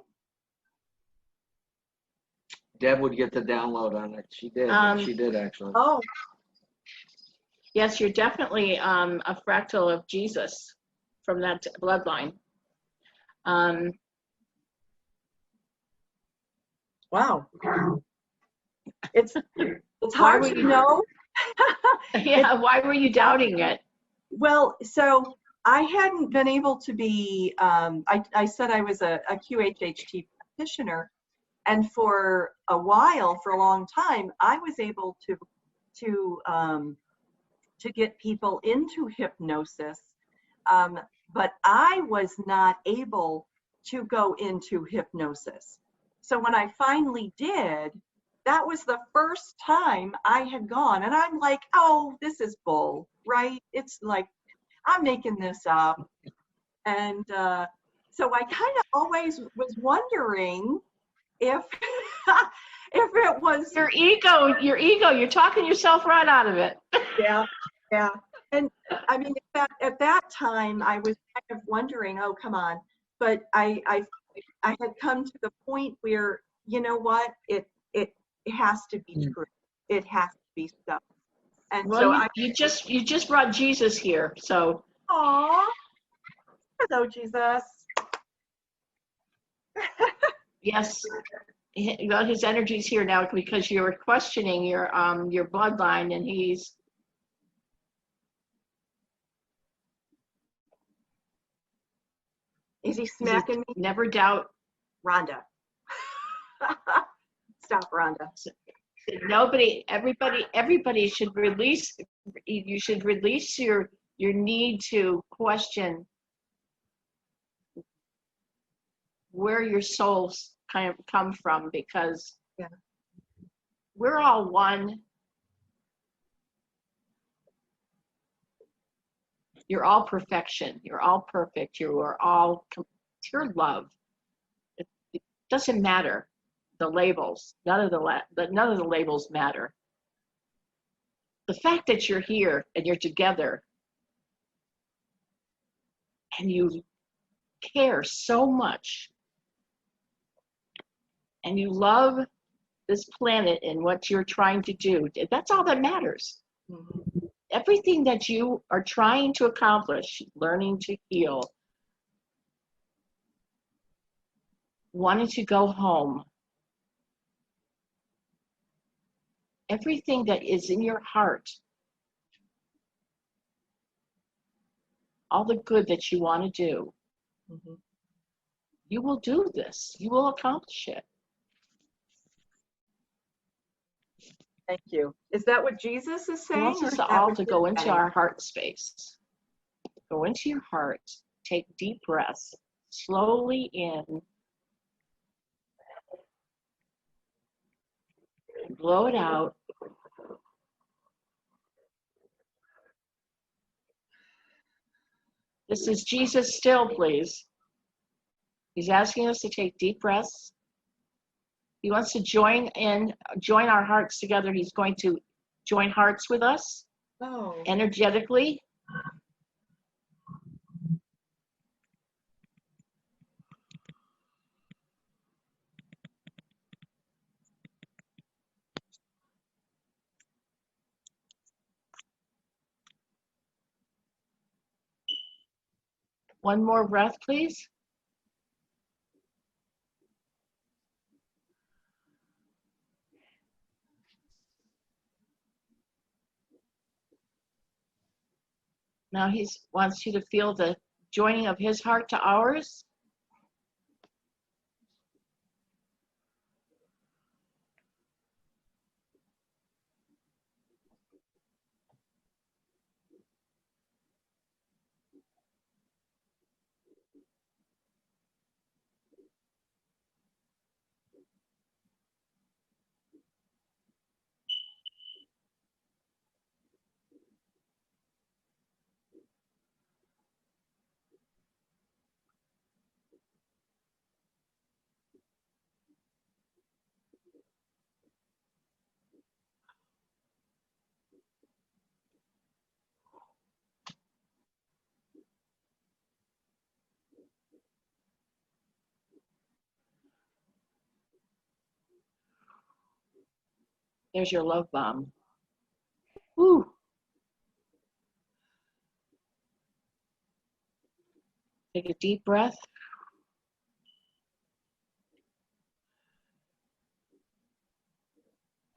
Deb would get the download on it. She did. She did actually. Oh. Yes, you're definitely a fractal of Jesus from that bloodline. Wow. It's hard to know. Yeah, why were you doubting it? Well, so I hadn't been able to be, I said I was a QHHT practitioner, and for a while, for a long time, I was able to get people into hypnosis, but I was not able to go into hypnosis. So when I finally did, that was the first time I had gone, and I'm like, oh, this is bull, right? It's like, I'm making this up. And so I kind of always was wondering if if it was your ego, you're talking yourself right out of it. Yeah. And I mean, at that time, I was kind of wondering, oh, come on. But I had come to the point where, you know what, it has to be true. It has to be so. And well, so you just brought Jesus here, so. Aw, hello, Jesus. Yes, well, his energy's here now because you were questioning your bloodline, and he's. Is he smacking me? Never doubt. Rhonda. Stop, Rhonda. Everybody should release, you should release your need to question where your souls kind of come from, because we're all one. You're all perfection. You're all perfect. You are all pure love. It doesn't matter the labels. None of the labels matter. The fact that you're here and you're together and you care so much and you love this planet and what you're trying to do, that's all that matters. Mm-hmm. Everything that you are trying to accomplish, learning to heal, wanting to go home, everything that is in your heart, all the good that you want to do, you will do this. You will accomplish it. Thank you. Is that what Jesus is saying? He wants us all to go into our heart space. Go into your heart. Take deep breaths. Slowly in. Blow it out. This is Jesus still, please. He's asking us to take deep breaths. He wants to join our hearts together. He's going to join hearts with us energetically. One more breath, please. Now he wants you to feel the joining of his heart to ours. There's your love bomb. Woo. Take a deep breath.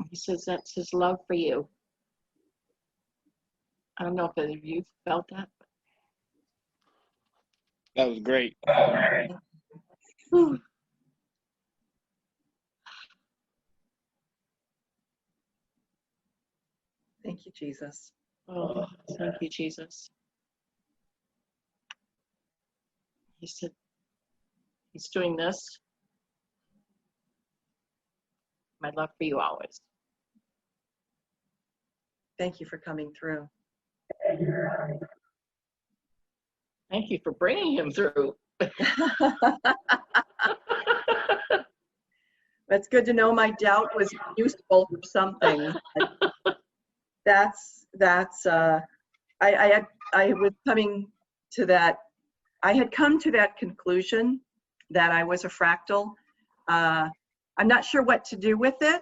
He says that's his love for you. I don't know if any of you felt that. That was great. Whew. Thank you, Jesus. Oh, thank you, Jesus. He said he's doing this. My love for you always. Thank you for coming through. Thank you for bringing him through. That's good to know my doubt was useful for something. I was coming to that, I had come to that conclusion that I was a fractal. I'm not sure what to do with it,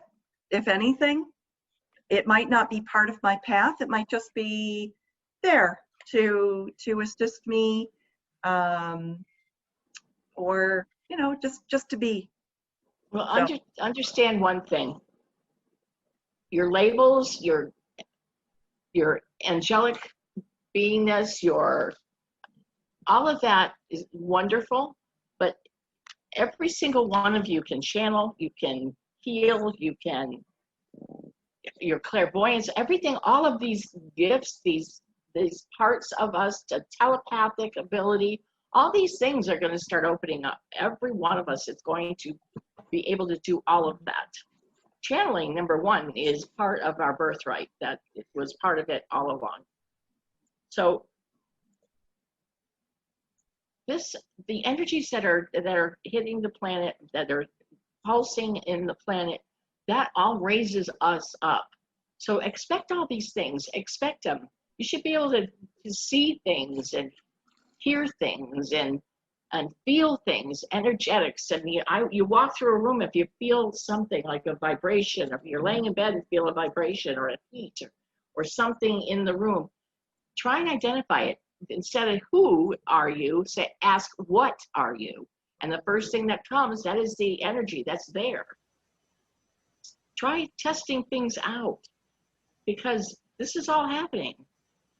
if anything. It might not be part of my path. It might just be there to assist me, or, you know, just to be. Well, So. understand one thing. Your labels, your angelic beingness, all of that is wonderful, but every single one of you can channel, you can heal, your clairvoyance, everything, all of these gifts, these parts of us, the telepathic ability, all these things are going to start opening up. Every one of us is going to be able to do all of that. Channeling, number one, is part of our birthright. That it was part of it all along. So the energies that are hitting the planet, that are pulsing in the planet, that all raises us up. So expect all these things. Expect them. You should be able to see things and hear things and feel things, energetics. And you walk through a room, if you feel something like a vibration, if you're laying in bed and feel a vibration or a heat or something in the room, try and identify it. Instead of who are you, ask what are you? And the first thing that comes, that is the energy that's there. Try testing things out, because this is all happening.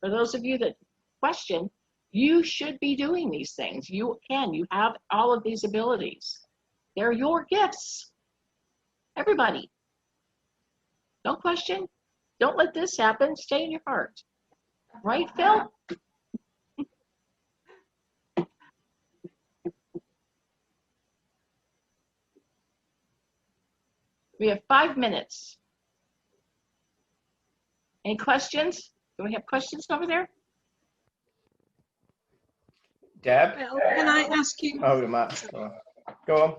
For those of you that question, you should be doing these things. You have all of these abilities. They're your gifts. Everybody. Don't question. Don't let this happen. Stay in your heart. Right, Phil? We have 5 minutes. Any questions? Do we have questions over there? Deb? Well, can I ask you? Oh, Matt. Go on.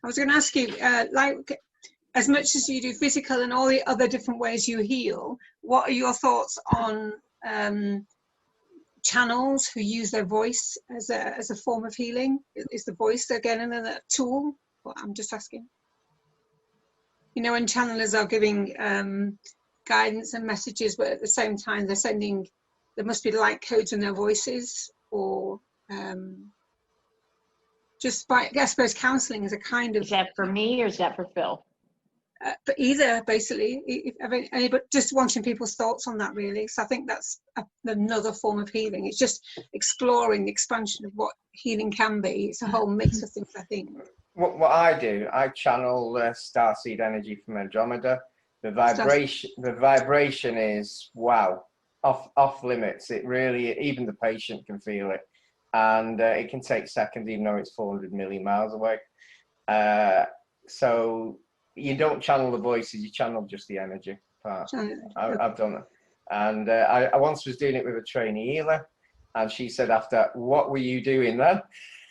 I was going to ask you, like, as much as you do physical and all the other different ways you heal, what are your thoughts on channels who use their voice as a form of healing? Is the voice again another tool? Well, I'm just asking. You know, when channelers are giving guidance and messages, but at the same time they're sending, there must be light codes in their voices, or just by, I suppose counseling is a kind of. Is that for me or is that for Phil? For either, basically. But just wanting people's thoughts on that, really. So I think that's another form of healing. It's just exploring the expansion of what healing can be. It's a whole mix of things, I think. What I do, I channel starseed energy from Andromeda. The vibration is, wow, off limits. It really, even the patient can feel it. And it can take seconds, even though it's 400 million miles away. So you don't channel the voices, you channel just the energy part. I've done it. And I once was doing it with a trainee healer, and she said after, "What were you doing then?"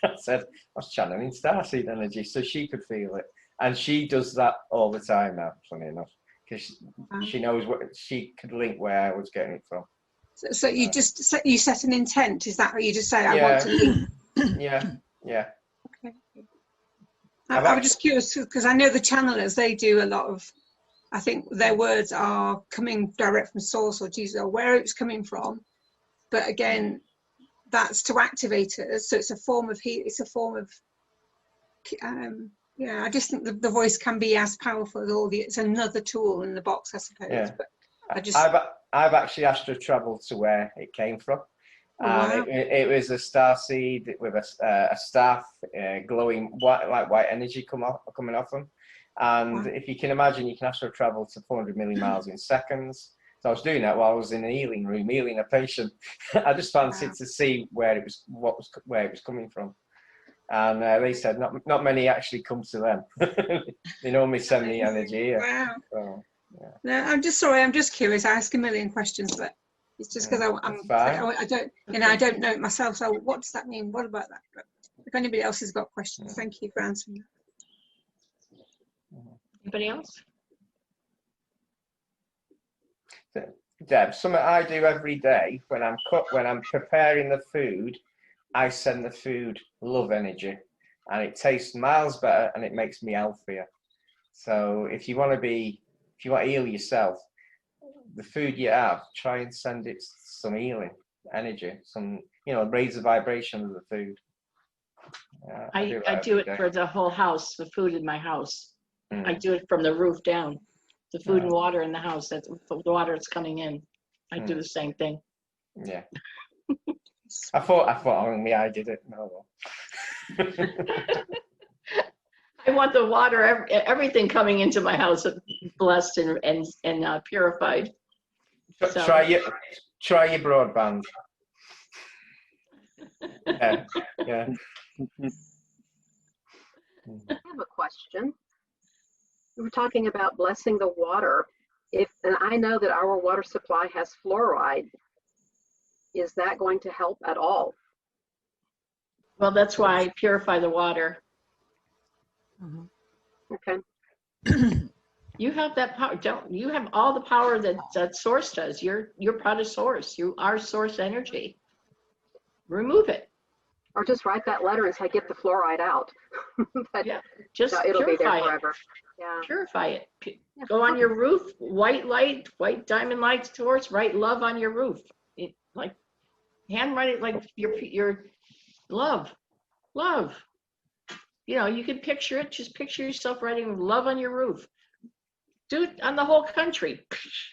I said, "I was channeling starseed energy," so she could feel it. And she does that all the time now, funny enough, because she knows what, she could link where I was getting it from. So you just set an intent, is that what you just say? I want to link. Yeah. Okay. I was just curious because I know the channelers, they do a lot of, I think their words are coming direct from source or Jesus or where it's coming from. But again, that's to activate us. So it's a form of it's a form of yeah, I just think the voice can be as powerful as all the, it's another tool in the box, I suppose. Yeah. But I just I've actually astral traveled to where it came from. Oh, wow. It was a star seed with a staff, glowing white, like white energy coming off them. And Wow. if you can imagine, you can astral travel to 400 million miles in seconds. So I was doing that while I was in a healing room, healing a patient. I just fancied to see where it was coming from. And they said not many actually come to them. They normally send the energy here. Wow. So, yeah. No, I'm just sorry. I'm just curious. I ask a million questions, but it's just because I don't, you know, I don't know it myself. So what does that mean? What about that? But if anybody else has got questions, thank you for answering that. Anybody else? Deb, something I do every day when I'm preparing the food, I send the food love energy, and it tastes miles better and it makes me healthier. So if you want to heal yourself, the food you have, try and send it some healing energy, some, raise the vibration of the food. I do it for the whole house, the food in my house. I do it from the roof down. The food and water in the house, that's the water that's coming in. I do the same thing. Yeah. I thought only I did it. No. I want the water, everything coming into my house blessed and purified. So. Try your broadband. Yeah. I have a question. We were talking about blessing the water. And I know that our water supply has fluoride. Is that going to help at all? Well, that's why I purify the water. Okay. You have that power. You have all the power that source does. You're part of source. You are source energy. Remove it. Or just write that letter and say, get the fluoride out. But yeah, just it'll be there purify forever. it. Yeah. Purify it. Go on your roof, white light, white diamond light source, write love on your roof. Like handwrite it like your love. You can picture it. Just picture yourself writing love on your roof. Do it on the whole country.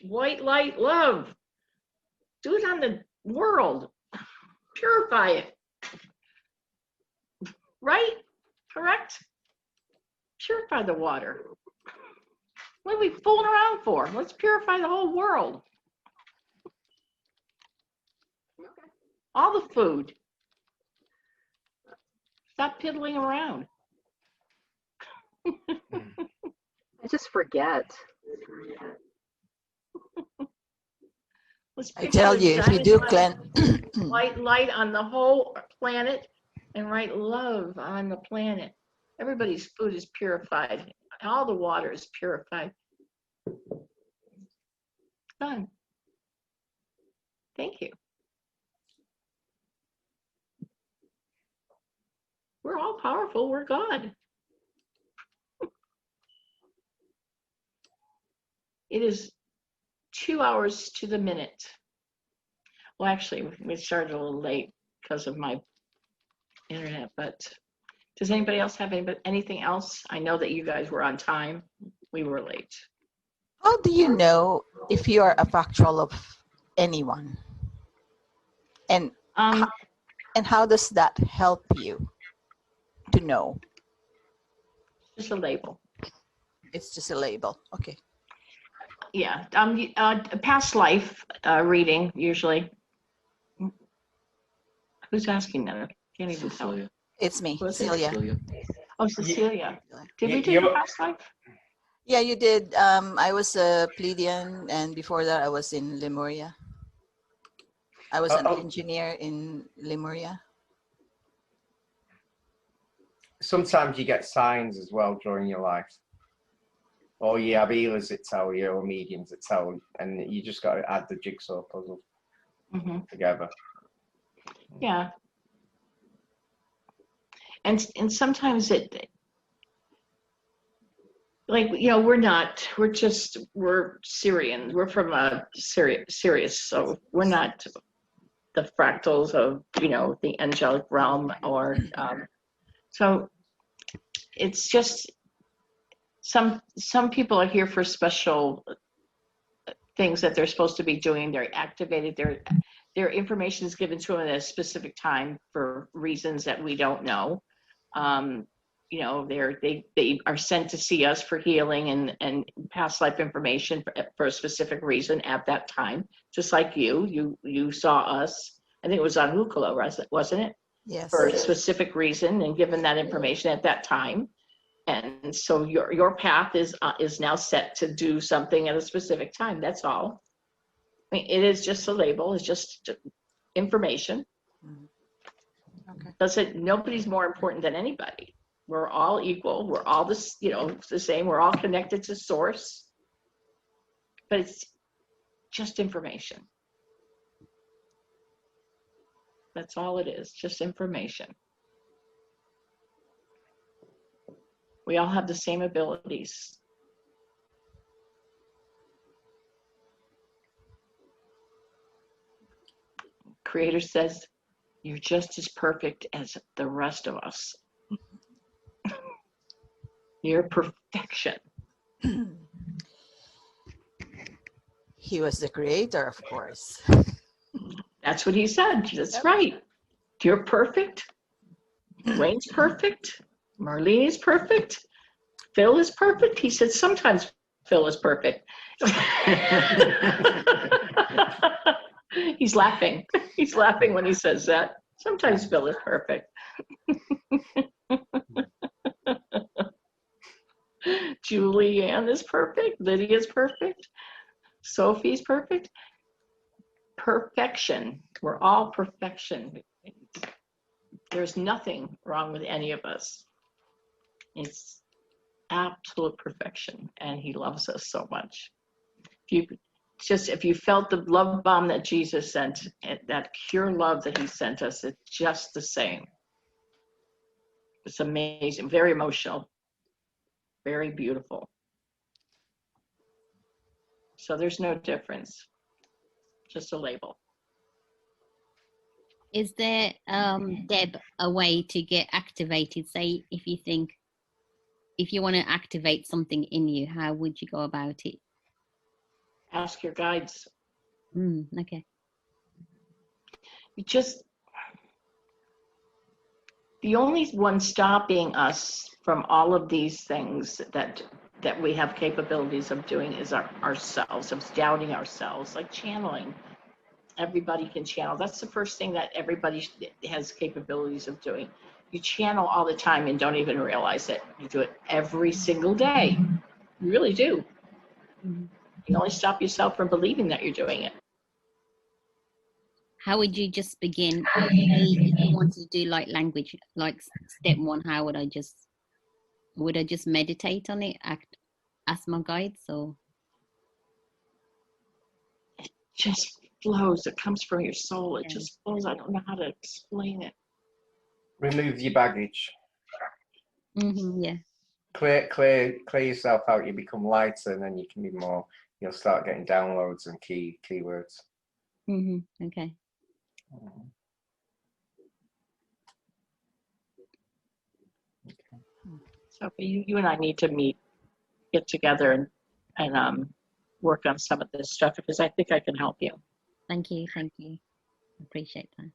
White light, love. Do it on the world. Purify it. Right? Correct? Purify the water. What are we fooling around for? Let's purify the whole world. All the food. Stop piddling around. I just forget. Let's I tell you, if you do cleanse, white light on the whole planet and write love on the planet. Everybody's food is purified. All the water is purified. Done. Thank you. We're all powerful. We're God. It is 2 hours to the minute. Well, actually, we started a little late because of my internet, but does anybody else have anything else? I know that you guys were on time. We were late. how do you know if you are a factual of anyone? And how does that help you to know? Just a label. It's just a label. Okay. Yeah. Past life reading usually. Who's asking that? I can't even tell you. It's me, Celia. Oh, Cecilia. Did we do your past life? Yeah, you did. I was a Pleiadian, and before that, I was in Lemuria. I was an engineer in Lemuria. Sometimes you get signs as well during your life. Or you have healers that tell you, or mediums that tell you, and you just got to add the jigsaw puzzle together. Yeah. And sometimes like, we're Syrian. We're from Sirius, so we're not the fractals of, the angelic realm, or so it's just some people are here for special things that they're supposed to be doing. They're activated. Their information is given to them at a specific time for reasons that we don't know. They are sent to see us for healing and past life information for a specific reason at that time. Just like you saw us. I think it was on Hukalo, wasn't it? Yes. For a specific reason and given that information at that time. And so your path is now set to do something at a specific time. That's all. I mean, it is just a label. It's just information. Okay. Nobody's more important than anybody. We're all equal. We're all the same. We're all connected to source. But it's just information. That's all it is. Just information. We all have the same abilities. Creator says, you're just as perfect as the rest of us. You're perfection. He was the creator, of course. That's what he said. That's right. You're perfect. Wayne's perfect. Merlin is perfect. Phil is perfect. He said sometimes Phil is perfect. He's laughing. He's laughing when he says that. Sometimes Phil is perfect. Julianne is perfect. Lydia's perfect. Sophie's perfect. Perfection. We're all perfection. There's nothing wrong with any of us. It's absolute perfection, and he loves us so much. If you felt the love bomb that Jesus sent, that pure love that he sent us, it's just the same. It's amazing, very emotional, very beautiful. So there's no difference, just a label. Is there, Deb, a way to get activated? Say, if you want to activate something in you, how would you go about it? Ask your guides. Okay. The only one stopping us from all of these things that we have capabilities of doing is ourselves, of doubting ourselves, like channeling. Everybody can channel. That's the first thing that everybody has capabilities of doing. You channel all the time and don't even realize it. You do it every single day. You really do. You only stop yourself from believing that you're doing it. How would you just begin? If you wanted to do like language, like step one, how would I just meditate on it? Ask my guides, or? It just flows. It comes from your soul. It just flows. I don't know how to explain it. Remove your baggage. Yeah. Clear yourself out. You become lighter, and then you can be more. You'll start getting downloads and keywords. Okay. So you and I need to get together and work on some of this stuff, because I think I can help you. Thank you. Appreciate that.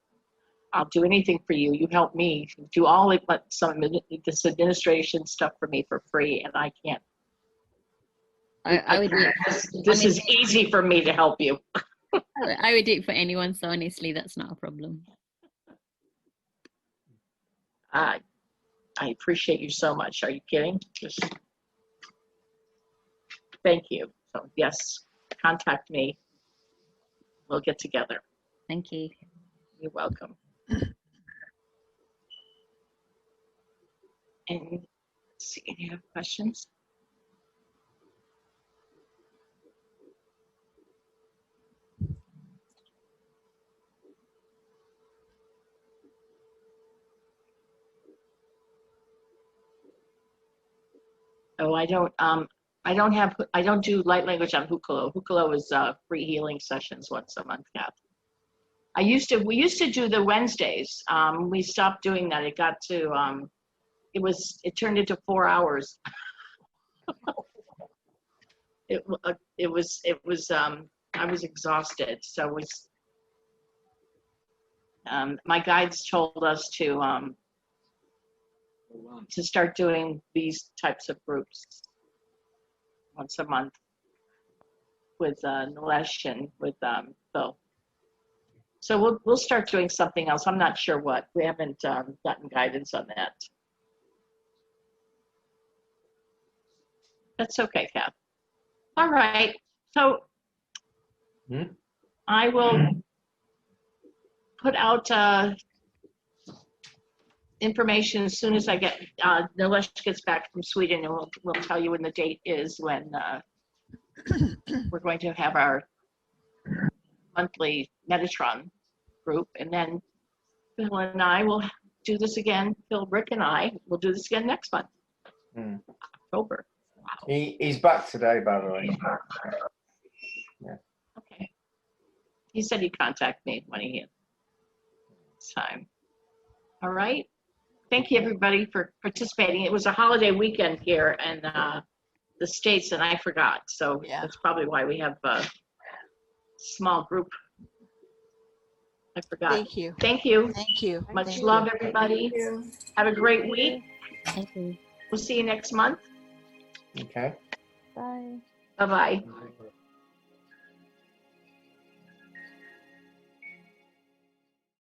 I'll do anything for you. You help me. Do all this administration stuff for me for free, and I can't. I would do it. This is easy for me to help you. I would do it for anyone, so honestly, that's not a problem. I appreciate you so much. Are you kidding? Thank you. So yes, contact me. We'll get together. Thank you. You're welcome. And let's see, any other questions? Oh, I don't do light language on HALO. HALO is free healing sessions once a month, Kath. We used to do the Wednesdays. We stopped doing that. It got to, it turned into 4 hours. I was exhausted. So my guides told us to start doing these types of groups once a month with Nilesh and with Phil. So we'll start doing something else. I'm not sure what. We haven't gotten guidance on that. That's okay, Kath. All right. So I will put out information as soon as I get Nilesh gets back from Sweden, and we'll tell you when the date is when we're going to have our monthly Metatron group, and then Phil and I will do this again. Phil, Rick, and I will do this again next month, October. Wow. He's back today, by the way. Yeah. Okay. He said he'd contact me when he had time. All right. Thank you, everybody, for participating. It was a holiday weekend here in the States, and I forgot. So that's probably why we have a small group. I forgot. Thank you. Thank you. Thank you. Much Thank love, you. everybody. Have a great week. Thank you. We'll see you next month. Okay. Bye. Bye-bye.